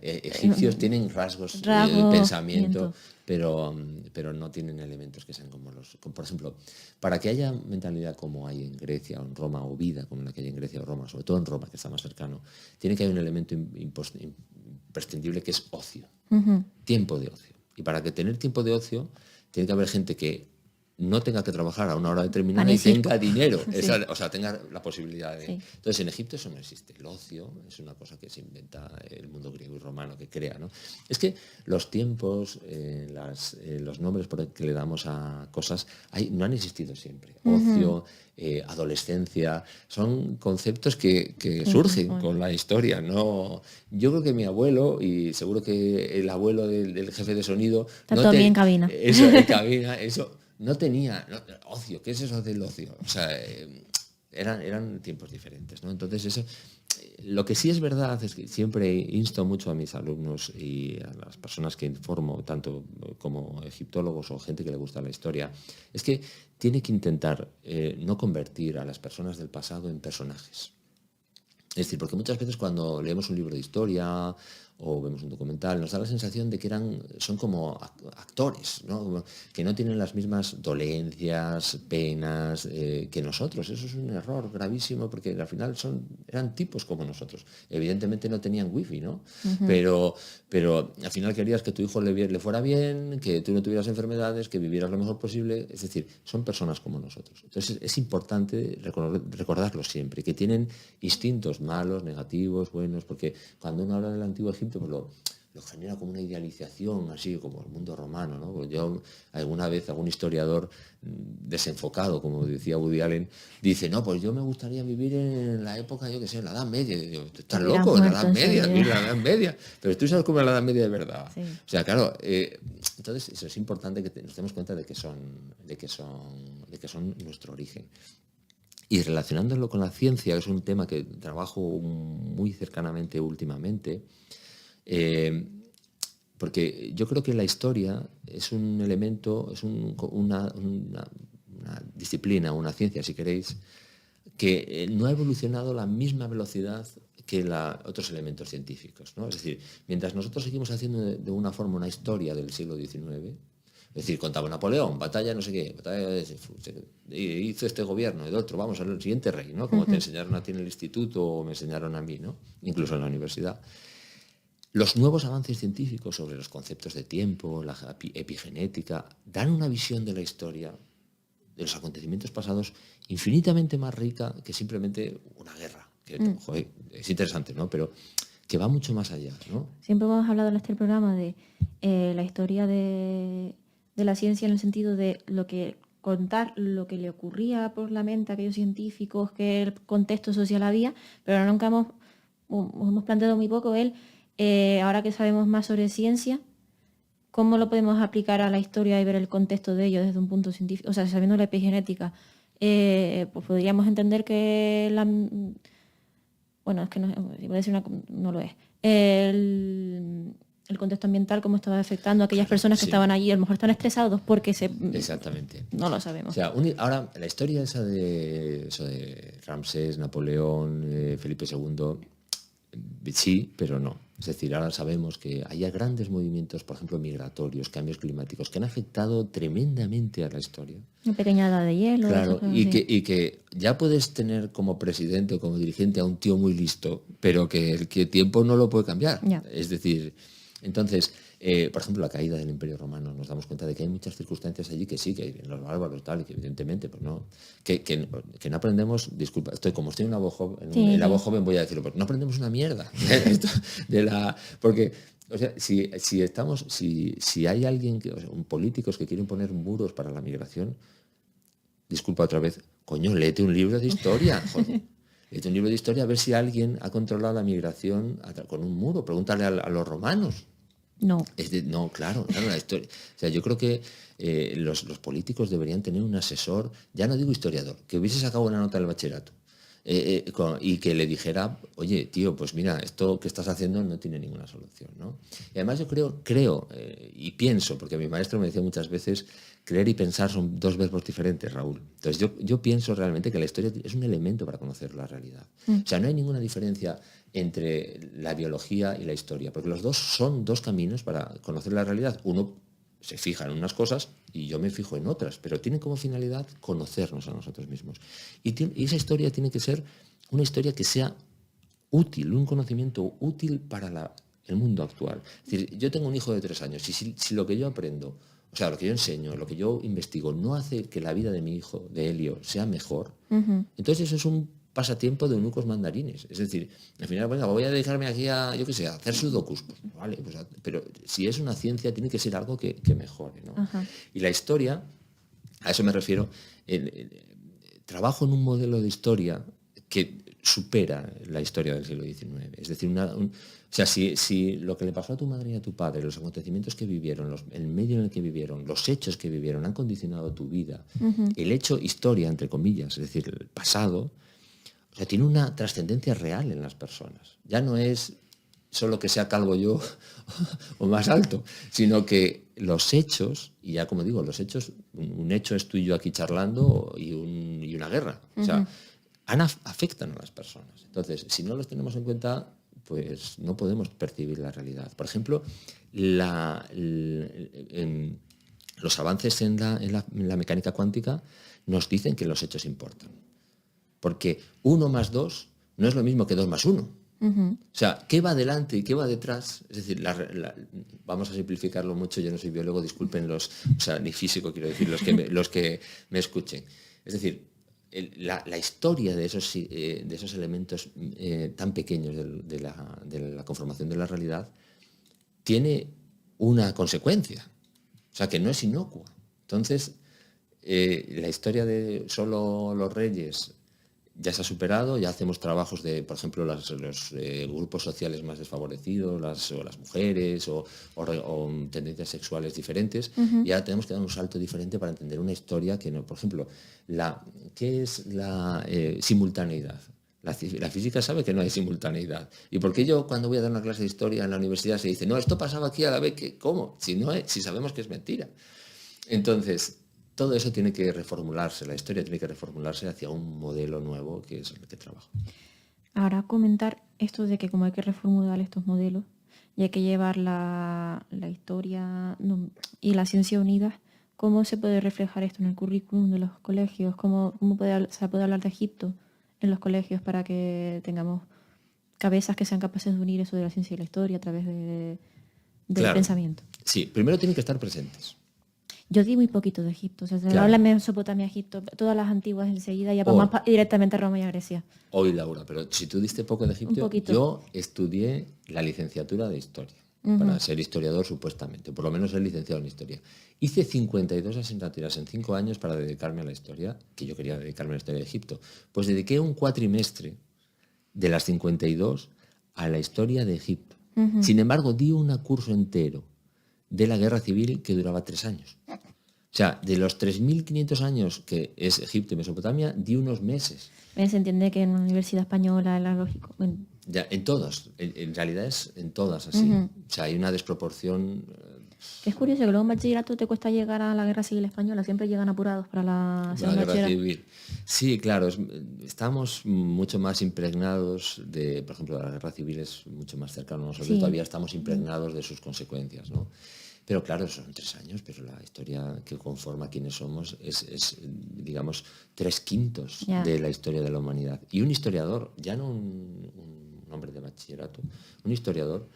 egipcios tienen rasgos de pensamiento, pero no tienen elementos que sean como por ejemplo, para que haya mentalidad como hay en Grecia o en Roma, o vida como la que hay en Grecia o Roma, sobre todo en Roma, que está más cercano, tiene que haber un elemento imprescindible que es ocio, tiempo de ocio. Y para que tener tiempo de ocio, tiene que haber gente que no tenga que trabajar a una hora determinada y tenga dinero, sí. O sea, tenga la posibilidad de... Sí. Entonces, en Egipto eso no existe. El ocio es una cosa que se inventa el mundo griego y romano, que crea, ¿no? Es que los tiempos, los nombres que le damos a cosas, no han existido siempre. Ocio, adolescencia, son conceptos que surgen con la historia, ¿no? Yo creo que mi abuelo, y seguro que el abuelo del jefe de sonido... También en cabina. Eso, en cabina, eso... No tenía ocio. ¿Qué es eso del ocio? O sea, eran tiempos diferentes, ¿no? Entonces eso, lo que sí es verdad es que siempre insto mucho a mis alumnos y a las personas que informo, tanto como egiptólogos o gente que le gusta la historia, es que tiene que intentar no convertir a las personas del pasado en personajes. Es decir, porque muchas veces cuando leemos un libro de historia o vemos un documental, nos da la sensación de que son como actores, ¿no? Que no tienen las mismas dolencias, penas que nosotros. Eso es un error gravísimo porque al final eran tipos como nosotros. Evidentemente no tenían wifi, ¿no? Pero al final querías que tu hijo le fuera bien, que tú no tuvieras enfermedades, que vivieras lo mejor posible. Es decir, son personas como nosotros. Entonces es importante recordarlo siempre, que tienen instintos malos, negativos, buenos, porque cuando uno habla del antiguo Egipto, pues lo genera como una idealización, así como el mundo romano, ¿no? Pues yo alguna vez, algún historiador desenfocado, como decía Woody Allen, dice, no, pues yo me gustaría vivir en la época, yo qué sé, en la Edad Media. Y digo, tú estás loco, en la Edad Media, en la Edad Media. Pero tú sabes cómo es la Edad Media de verdad. Sí. O sea, claro, entonces eso es importante que nos demos cuenta de que son nuestro origen. Y relacionándolo con la ciencia, que es un tema que trabajo muy cercanamente últimamente, porque yo creo que la historia es un elemento, es una disciplina, una ciencia, si queréis, que no ha evolucionado a la misma velocidad que otros elementos científicos, ¿no? Es decir, mientras nosotros seguimos haciendo de una forma una historia del siglo XIX, es decir, contaba Napoleón, batalla no sé qué, hizo este gobierno, el otro, vamos al siguiente rey, ¿no? Como te enseñaron a ti en el instituto o me enseñaron a mí, ¿no? Incluso en la universidad. Los nuevos avances científicos sobre los conceptos de tiempo, la epigenética, dan una visión de la historia, de los acontecimientos pasados, infinitamente más rica que simplemente una guerra. Que, joder, es interesante, ¿no? Pero que va mucho más allá, ¿no? Siempre hemos hablado en este programa de la historia de la ciencia en el sentido de contar lo que le ocurría por la mente a aquellos científicos, que el contexto social había, pero nunca hemos planteado muy poco ahora que sabemos más sobre ciencia, ¿cómo lo podemos aplicar a la historia y ver el contexto de ello desde un punto científico? O sea, sabiendo la epigenética, pues podríamos entender que bueno, es que no, iba a decir no lo es. El contexto ambiental, cómo estaba afectando a aquellas personas que estaban allí, a lo mejor están estresados porque Exactamente. No lo sabemos. O sea, ahora, la historia esa de Ramsés, Napoleón, Felipe II, sí, pero no. Es decir, ahora sabemos que hay grandes movimientos, por ejemplo, migratorios, cambios climáticos, que han afectado tremendamente a la historia. Una pequeña edad de hielo. Claro, eso, y sí. que ya puedes tener como presidente o como dirigente a un tío muy listo, pero que el tiempo no lo puede cambiar. Ya. Es decir, entonces, por ejemplo, la caída del Imperio Romano, nos damos cuenta de que hay muchas circunstancias allí que sí, que hay los bárbaros, tal, y que evidentemente, pues no, que no aprendemos, disculpa, como estoy en una voz joven, Sí, en la sí. voz joven voy a decirlo, pues no aprendemos una mierda. Porque, o sea, si hay alguien, o sea, un políticos que quieren poner muros para la migración, disculpa otra vez, coño, léete un libro de historia, joder. Léete un libro de historia a ver si alguien ha controlado la migración con un muro. Pregúntale a los romanos. No. No, claro, la historia. O sea, yo creo que los políticos deberían tener un asesor, ya no digo historiador, que hubiese sacado una nota del bachillerato y que le dijera, oye, tío, pues mira, esto que estás haciendo no tiene ninguna solución, ¿no? Y además yo creo y pienso, porque mi maestro me decía muchas veces, creer y pensar son dos verbos diferentes, Raúl. Entonces yo pienso realmente que la historia es un elemento para conocer la realidad. O sea, no hay ninguna diferencia entre la biología y la historia, porque los dos son dos caminos para conocer la realidad. Uno se fija en unas cosas y yo me fijo en otras, pero tiene como finalidad conocernos a nosotros mismos. Y esa historia tiene que ser una historia que sea útil, un conocimiento útil para el mundo actual. Es decir, yo tengo un hijo de 3 años y si lo que yo aprendo, o sea, lo que yo enseño, lo que yo investigo, no hace que la vida de mi hijo, de Helio, sea mejor, entonces eso es un pasatiempo de eunucos mandarines. Es decir, al final, bueno, voy a dedicarme aquí a, yo qué sé, a hacer sudokus. Pues, vale, pues, pero si es una ciencia, tiene que ser algo que mejore, ¿no? Y la historia, a eso me refiero, trabajo en un modelo de historia que supera la historia del siglo XIX. Es decir, o sea, si lo que le pasó a tu madre y a tu padre, los acontecimientos que vivieron, el medio en el que vivieron, los hechos que vivieron han condicionado tu vida, el hecho historia, entre comillas, es decir, el pasado, o sea, tiene una trascendencia real en las personas. Ya no es solo que sea calvo yo o más alto, sino que los hechos, y ya como digo, los hechos, un hecho es tú y yo aquí charlando y una guerra. O sea, afectan a las personas. Entonces, si no los tenemos en cuenta, pues no podemos percibir la realidad. Por ejemplo, los avances en la mecánica cuántica nos dicen que los hechos importan. Porque 1 más 2 no es lo mismo que 2 más 1. O sea, ¿qué va adelante y qué va detrás? Es decir, vamos a simplificarlo mucho, yo no soy biólogo, disculpen o sea, ni físico, quiero decir, los que me escuchen. Es decir, la historia de esos elementos tan pequeños de la conformación de la realidad tiene una consecuencia, o sea, que no es inocua. Entonces, la historia de solo los reyes ya se ha superado, ya hacemos trabajos de, por ejemplo, los grupos sociales más desfavorecidos, las mujeres o tendencias sexuales diferentes, y ahora tenemos que dar un salto diferente para entender una historia que no, por ejemplo, ¿qué es la simultaneidad? La física sabe que no hay simultaneidad. ¿Y por qué yo cuando voy a dar una clase de historia en la universidad se dice, no, esto pasaba aquí a la vez que, ¿cómo? Si sabemos que es mentira. Entonces, todo eso tiene que reformularse, la historia tiene que reformularse hacia un modelo nuevo que es el que trabajo. Ahora comentar esto de que como hay que reformular estos modelos y hay que llevar la historia y la ciencia unidas, ¿cómo se puede reflejar esto en el currículum de los colegios? ¿Cómo se puede hablar de Egipto en los colegios para que tengamos cabezas que sean capaces de unir eso de la ciencia y la historia a través del pensamiento? Sí, primero tienen que estar presentes. Yo di muy poquito de Egipto, o sea, se habla de Mesopotamia, Egipto, todas las antiguas enseguida, ya vamos directamente a Roma y a Grecia. Hoy, Laura, pero si tú diste poco de Egipto, yo estudié la licenciatura de Historia, para ser historiador supuestamente, por lo menos ser licenciado en Historia. Hice 52 asignaturas en 5 años para dedicarme a la historia, que yo quería dedicarme a la historia de Egipto. Pues dediqué un cuatrimestre de las 52 a la historia de Egipto. Sin embargo, di un curso entero de la guerra civil que duraba 3 años. O sea, de los 3.500 años que es Egipto y Mesopotamia, di unos meses. Se entiende que en una universidad española es lógico. Bueno. Ya, en todas, en realidad es en todas así. O sea, hay una desproporción Que es curioso que luego en bachillerato te cuesta llegar a la Guerra Civil Española, siempre llegan apurados para la La segunda guerra bachillerato. civil. Sí, claro, estamos mucho más impregnados de, por ejemplo, la guerra civil es mucho más cercano a nosotros, Sí. todavía estamos impregnados de sus consecuencias, ¿no? Pero claro, son 3 años, pero la historia que conforma quiénes somos es, digamos, 3/5 Ya. de la historia de la humanidad. Y un historiador, ya no un hombre de bachillerato, un historiador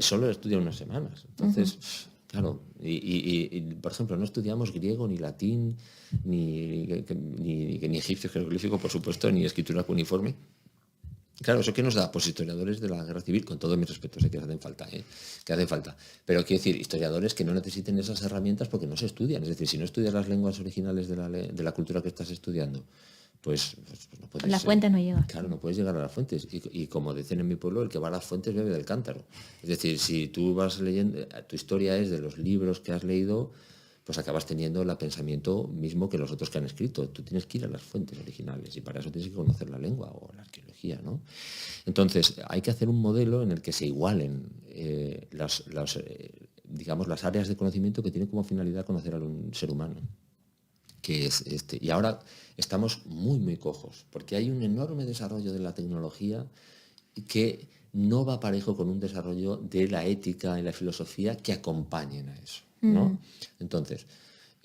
solo estudia unas semanas. Entonces, claro, y, por ejemplo, no estudiamos griego, ni latín, ni egipcio jeroglífico, por supuesto, ni escritura cuneiforme. Claro, ¿eso qué nos da? Pues historiadores de la guerra civil, con todos mis respetos, que hacen falta, que hacen falta. Pero quiero decir, historiadores que no necesiten esas herramientas porque no se estudian. Es decir, si no estudias las lenguas originales de la cultura que estás estudiando, pues no puedes... Las fuentes no llegan. Claro, no puedes llegar a las fuentes. Y como dicen en mi pueblo, el que va a las fuentes bebe del cántaro. Es decir, si tú vas leyendo, tu historia es de los libros que has leído, pues acabas teniendo el pensamiento mismo que los otros que han escrito. Tú tienes que ir a las fuentes originales y para eso tienes que conocer la lengua o la arqueología, ¿no? Entonces, hay que hacer un modelo en el que se igualen digamos, las áreas de conocimiento que tienen como finalidad conocer a un ser humano. Que es y ahora estamos muy, muy cojos, porque hay un enorme desarrollo de la tecnología que no va parejo con un desarrollo de la ética y la filosofía que acompañen a eso, ¿no? Entonces,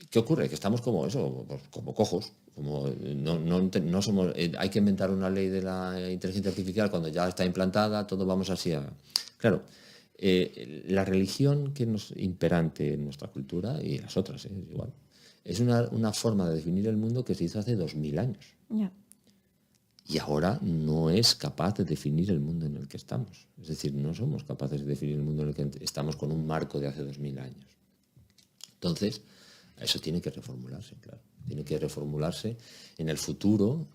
¿qué ocurre? Que estamos como eso, pues, como cojos, como no somos, hay que inventar una ley de la inteligencia artificial cuando ya está implantada, todos vamos así a... Claro, la religión que nos imperante en nuestra cultura, y las otras, igual, es una forma de definir el mundo que se hizo hace 2000 años. Ya. Y ahora no es capaz de definir el mundo en el que estamos. Es decir, no somos capaces de definir el mundo en el que estamos con un marco de hace 2000 años. Entonces, eso tiene que reformularse, claro. Tiene que reformularse en el futuro.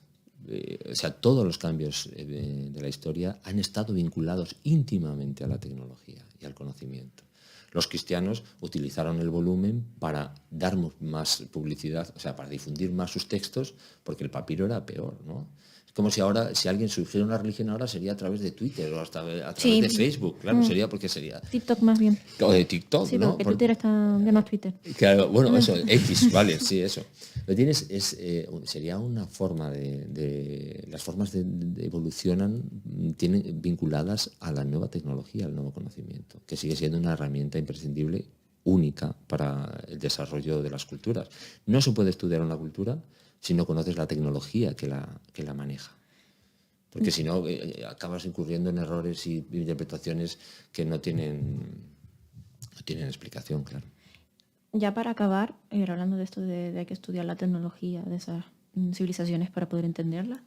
O sea, todos los cambios de la historia han estado vinculados íntimamente a la tecnología y al conocimiento. Los cristianos utilizaron el volumen para dar más publicidad, o sea, para difundir más sus textos, porque el papiro era peor, ¿no? Es como si ahora, si alguien surgiera una religión ahora, sería a través de Twitter o hasta a través de Facebook, claro, sería porque sería... TikTok más bien. O de TikTok, Sí, ¿no? porque Twitter está de más Twitter. Claro, bueno, eso, X, vale, sí, eso. Lo tienes, sería una forma las formas evolucionan, tienen vinculadas a la nueva tecnología, al nuevo conocimiento, que sigue siendo una herramienta imprescindible, única para el desarrollo de las culturas. No se puede estudiar una cultura si no conoces la tecnología que la maneja. Porque si no, acabas incurriendo en errores y interpretaciones que no tienen explicación, claro. Ya para acabar, hablando de esto de hay que estudiar la tecnología de esas civilizaciones para poder entenderla,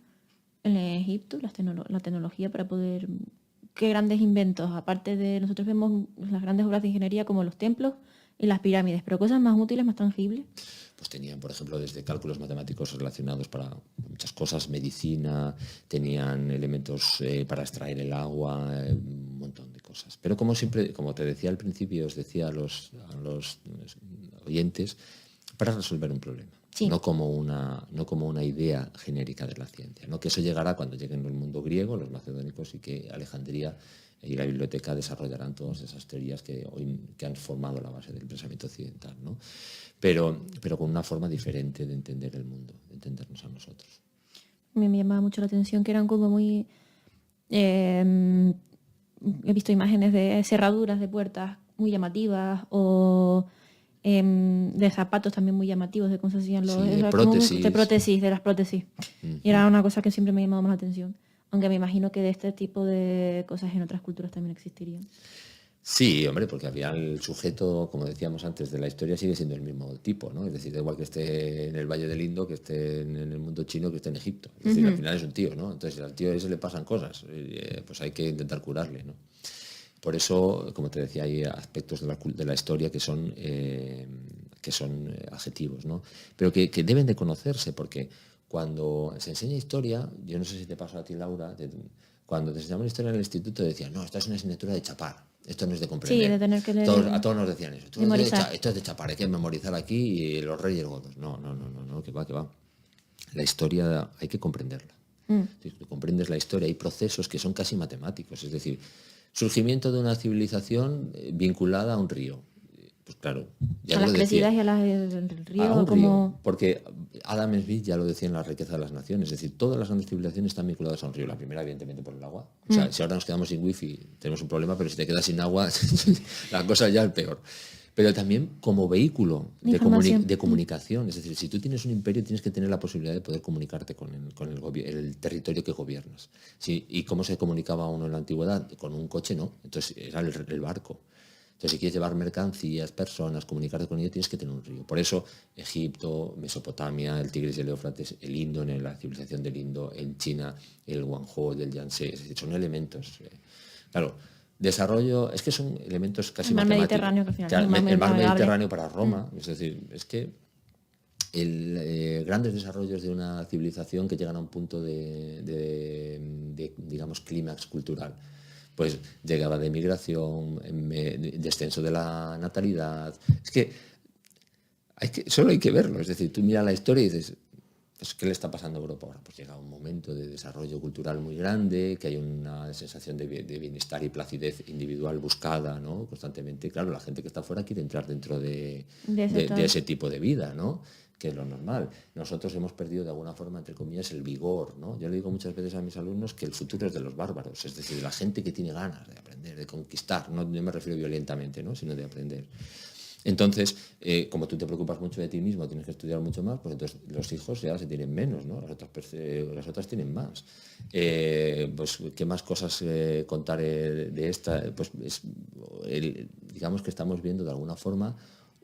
en Egipto la tecnología para poder... ¿Qué grandes inventos? Aparte de, nosotros vemos las grandes obras de ingeniería como los templos y las pirámides, pero cosas más útiles, más tangibles. Pues tenían, por ejemplo, desde cálculos matemáticos relacionados para muchas cosas, medicina, tenían elementos para extraer el agua, un montón de cosas. Pero como siempre, como te decía al principio, os decía a los oyentes, para resolver un problema. Sí. No como una idea genérica de la ciencia, ¿no? Que eso llegará cuando lleguen el mundo griego, los macedónicos, y que Alejandría y la biblioteca desarrollarán todas esas teorías que han formado la base del pensamiento occidental, ¿no? Pero con una forma diferente de entender el mundo, de entendernos a nosotros. Me llamaba mucho la atención que eran como muy... he visto imágenes de cerraduras de puertas muy llamativas o de zapatos también muy llamativos, de cómo se hacían los... Sí, de prótesis. De las prótesis. Y era una cosa que siempre me llamaba más la atención. Aunque me imagino que de este tipo de cosas en otras culturas también existirían. Sí, hombre, porque al final el sujeto, como decíamos antes, de la historia sigue siendo el mismo tipo, ¿no? Es decir, da igual que esté en el Valle del Indo, que esté en el mundo chino, que esté en Egipto. Es decir, al final es un tío, ¿no? Entonces, al tío ese le pasan cosas, pues hay que intentar curarle, ¿no? Por eso, como te decía, hay aspectos de la historia que son adjetivos, ¿no? Pero que deben de conocerse, porque cuando se enseña historia, yo no sé si te pasa a ti, Laura, cuando te enseñaban historia en el instituto decían, no, esta es una asignatura de chapar, esto no es de comprender. Sí, de tener que leer. A todos nos decían eso. Esto es de chapar, hay que memorizar aquí y los reyes godos. No, que va. La historia hay que comprenderla. Si tú comprendes la historia, hay procesos que son casi matemáticos, es decir, surgimiento de una civilización vinculada a un río. Pues claro, a las crecidas y a las del río, como... Porque Adam Smith ya lo decía en La riqueza de las naciones, es decir, todas las grandes civilizaciones están vinculadas a un río. La primera, evidentemente, por el agua. O sea, si ahora nos quedamos sin wifi, tenemos un problema, pero si te quedas sin agua, la cosa ya es peor. Pero también como vehículo de comunicación. Es decir, si tú tienes un imperio, tienes que tener la posibilidad de poder comunicarte con el territorio que gobiernas. ¿Sí? ¿Y cómo se comunicaba uno en la antigüedad? Con un coche, no. Entonces era el barco. Entonces, si quieres llevar mercancías, personas, comunicarte con ellos, tienes que tener un río. Por eso, Egipto, Mesopotamia, el Tigris y el Éufrates, el Indo, en la civilización del Indo, en China, el Guangzhou, del Yangtze, es decir, son elementos. Claro, desarrollo, es que son elementos casi matemáticos. El mar Mediterráneo, que al final el mar Mediterráneo para Roma, es decir, es que grandes desarrollos de una civilización que llegan a un punto de digamos, clímax cultural. Pues llegaba de migración, descenso de la natalidad. Es que, solo hay que verlo. Es decir, tú miras la historia y dices, pues, ¿qué le está pasando a Europa ahora? Pues llega un momento de desarrollo cultural muy grande, que hay una sensación de bienestar y placidez individual buscada, ¿no? Constantemente. Claro, la gente que está fuera quiere entrar dentro de ese tipo de vida, ¿no? Que es lo normal. Nosotros hemos perdido de alguna forma, entre comillas, el vigor, ¿no? Yo le digo muchas veces a mis alumnos que el futuro es de los bárbaros, es decir, de la gente que tiene ganas de aprender, de conquistar, no me refiero violentamente, ¿no? Sino de aprender. Entonces, como tú te preocupas mucho de ti mismo, tienes que estudiar mucho más, pues entonces los hijos ya se tienen menos, ¿no? Las otras tienen más. Pues, ¿qué más cosas contaré de esta? Pues digamos que estamos viendo de alguna forma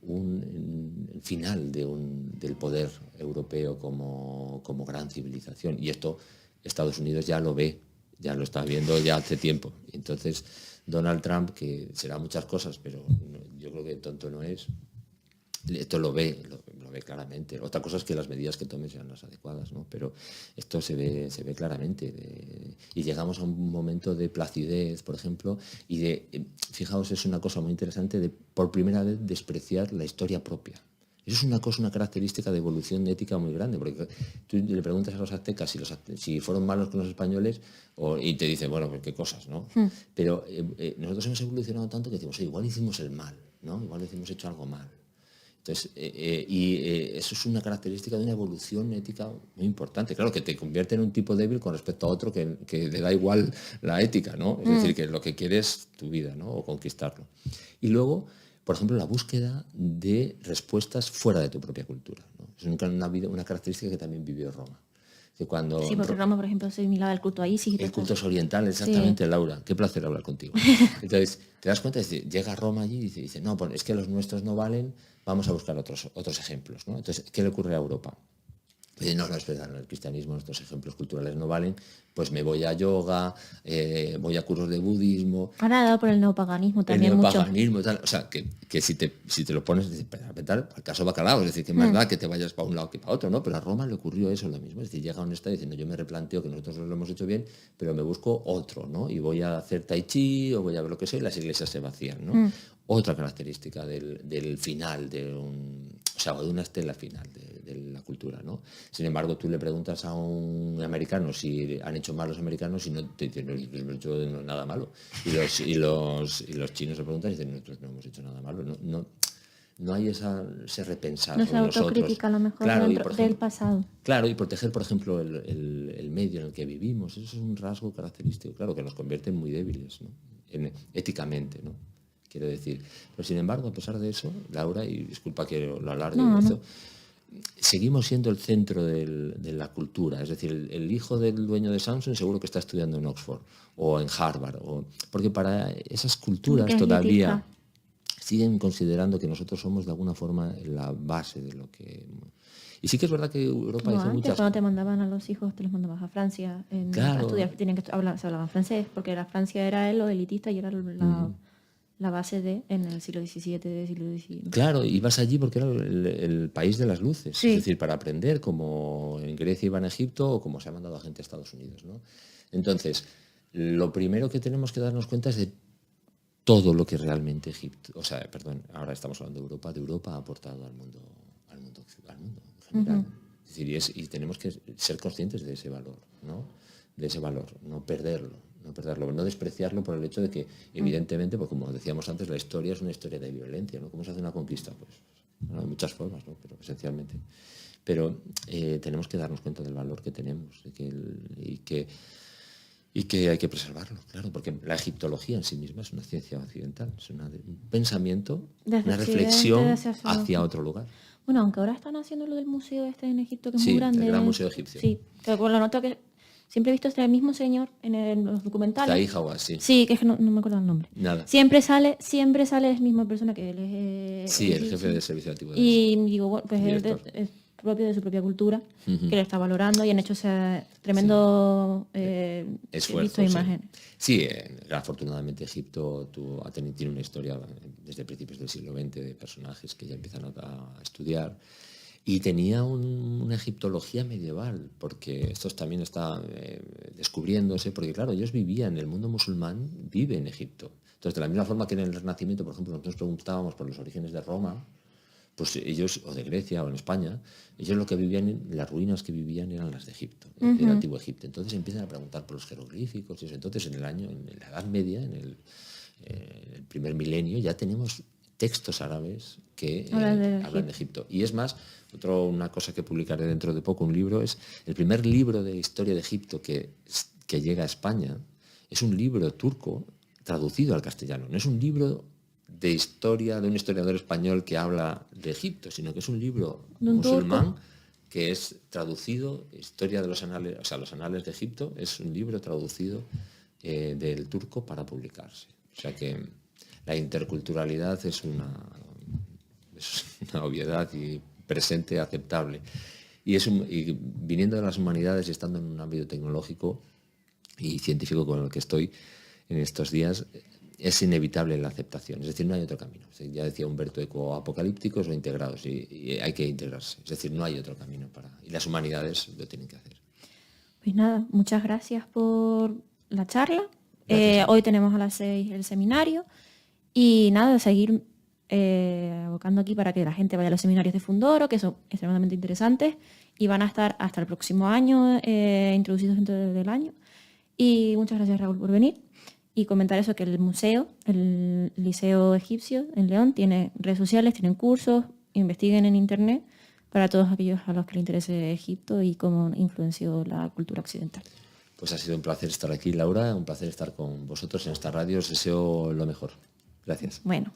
el final del poder europeo como gran civilización. Y esto Estados Unidos ya lo ve, ya lo está viendo ya hace tiempo. Entonces, Donald Trump, que será muchas cosas, pero yo creo que tonto no es, esto lo ve claramente. Otra cosa es que las medidas que tome sean las adecuadas, ¿no? Pero esto se ve claramente. Y llegamos a un momento de placidez, por ejemplo, y fijaos, es una cosa muy interesante, de por primera vez despreciar la historia propia. Eso es una característica de evolución ética muy grande, porque tú le preguntas a los aztecas si fueron malos con los españoles y te dicen, bueno, pues qué cosas, ¿no? Pero nosotros hemos evolucionado tanto que decimos, igual hicimos el mal, ¿no? Igual hemos hecho algo mal. Entonces, eso es una característica de una evolución ética muy importante. Claro, que te convierte en un tipo débil con respecto a otro que le da igual la ética, ¿no? Es decir, que lo que quiere es tu vida, ¿no? O conquistarlo. Y luego, por ejemplo, la búsqueda de respuestas fuera de tu propia cultura, ¿no? Es una característica que también vivió Roma. Que cuando sí, porque Roma, por ejemplo, se asimilaba el culto a Isis. El culto oriental, exactamente, sí. Laura. Qué placer hablar contigo. Entonces, te das cuenta, llega Roma allí y dice, no, pues es que los nuestros no valen, vamos a buscar otros ejemplos, ¿no? Entonces, ¿qué le ocurre a Europa? Dice, no, es verdad, en el cristianismo nuestros ejemplos culturales no valen, pues me voy a yoga, voy a cursos de budismo. Ahora dado por el neopaganismo también. El neopaganismo mucho. Tal, o sea, que si te lo pones, dices, al caso bacalao, es decir, que más da que te vayas para un lado que para otro, ¿no? Pero a Roma le ocurrió eso, lo mismo, es decir, llega un estado diciendo, yo me replanteo que nosotros lo hemos hecho bien, pero me busco otro, ¿no? Y voy a hacer tai chi o voy a ver lo que sea y las iglesias se vacían, ¿no? Otra característica del final de una estela final de la cultura, ¿no? Sin embargo, tú le preguntas a un americano si han hecho mal los americanos y no te dicen, no hemos hecho nada malo. Y los chinos le preguntan y dicen, nosotros no hemos hecho nada malo. No hay ese repensar. No se autocrítica a lo mejor, claro, del pasado. Claro, y proteger, por ejemplo, el medio en el que vivimos. Eso es un rasgo característico, claro, que nos convierte en muy débiles, ¿no? Éticamente, ¿no? Quiero decir. Pero sin embargo, a pesar de eso, Laura, y disculpa que lo alargue, seguimos siendo el centro de la cultura. Es decir, el hijo del dueño de Samsung seguro que está estudiando en Oxford o en Harvard. Porque para esas culturas todavía siguen considerando que nosotros somos de alguna forma la base de lo que... Y sí que es verdad que Europa hizo muchas... Cuando te mandaban a los hijos, te los mandabas a Francia a estudiar, se hablaban francés, porque Francia era lo elitista y era la base en el siglo XVII, siglo XIX. Claro, ibas allí porque era el país de las luces, sí. Es decir, para aprender, como en Grecia iba en Egipto o como se ha mandado a gente a Estados Unidos, ¿no? Entonces, lo primero que tenemos que darnos cuenta es de todo lo que realmente ahora estamos hablando de Europa ha aportado al mundo en general. Es decir, y tenemos que ser conscientes de ese valor, ¿no? De ese valor, no perderlo, no despreciarlo por el hecho de que, evidentemente, pues como decíamos antes, la historia es una historia de violencia, ¿no? ¿Cómo se hace una conquista? Pues bueno, hay muchas formas, ¿no? Pero esencialmente. Pero tenemos que darnos cuenta del valor que tenemos y que hay que preservarlo, claro, porque la egiptología en sí misma es una ciencia occidental, es un pensamiento, una reflexión hacia otro lugar. Bueno, aunque ahora están haciendo lo del museo este en Egipto, que es Sí, muy grande. el Gran Museo Egipcio. Sí, que con la nota que siempre he visto este mismo señor en los documentales. Zahi Hawass, sí. Sí, que es que no me acuerdo el nombre. Nada. Siempre sale la misma persona que él es. Sí, el jefe del servicio activo. Y digo, bueno, pues es propio de su propia cultura, que le está valorando y han hecho ese tremendo esfuerzo. Imagen. Sí, afortunadamente Egipto tiene una historia desde principios del siglo XX de personajes que ya empiezan a estudiar. Y tenía una egiptología medieval, porque esto también está descubriéndose, porque claro, ellos vivían, el mundo musulmán vive en Egipto. Entonces, de la misma forma que en el Renacimiento, por ejemplo, nosotros preguntábamos por los orígenes de Roma, pues ellos, o de Grecia o en España, ellos lo que vivían, las ruinas que vivían eran las de Egipto, del antiguo Egipto. Entonces empiezan a preguntar por los jeroglíficos y eso. Entonces en la Edad Media, en el primer milenio, ya tenemos textos árabes que hablan de Egipto. Y es más, una cosa que publicaré dentro de poco, un libro, es el primer libro de historia de Egipto que llega a España, es un libro turco traducido al castellano, no es un libro de historia de un historiador español que habla de Egipto, sino que es un libro musulmán que es traducido, historia de los anales, o sea, los anales de Egipto, es un libro traducido del turco para publicarse. O sea que la interculturalidad es una obviedad y presente aceptable. Y viniendo de las humanidades y estando en un ámbito tecnológico y científico con el que estoy en estos días, es inevitable la aceptación, es decir, no hay otro camino. Ya decía Humberto Eco, apocalípticos o integrados, y hay que integrarse, es decir, no hay otro camino y las humanidades lo tienen que hacer. Pues nada, muchas gracias por la charla. Hoy tenemos a las 6 el seminario y nada, seguir abocando aquí para que la gente vaya a los seminarios de Fundoro, que son extremadamente interesantes y van a estar hasta el próximo año, introducidos dentro del año. Y muchas gracias, Raúl, por venir. Y comentar eso, que el museo, el Liceo Egipcio en León, tiene redes sociales, tienen cursos, investiguen en internet para todos aquellos a los que les interese Egipto y cómo influenció la cultura occidental. Pues ha sido un placer estar aquí, Laura, un placer estar con vosotros en esta radio, os deseo lo mejor. Gracias. Bueno.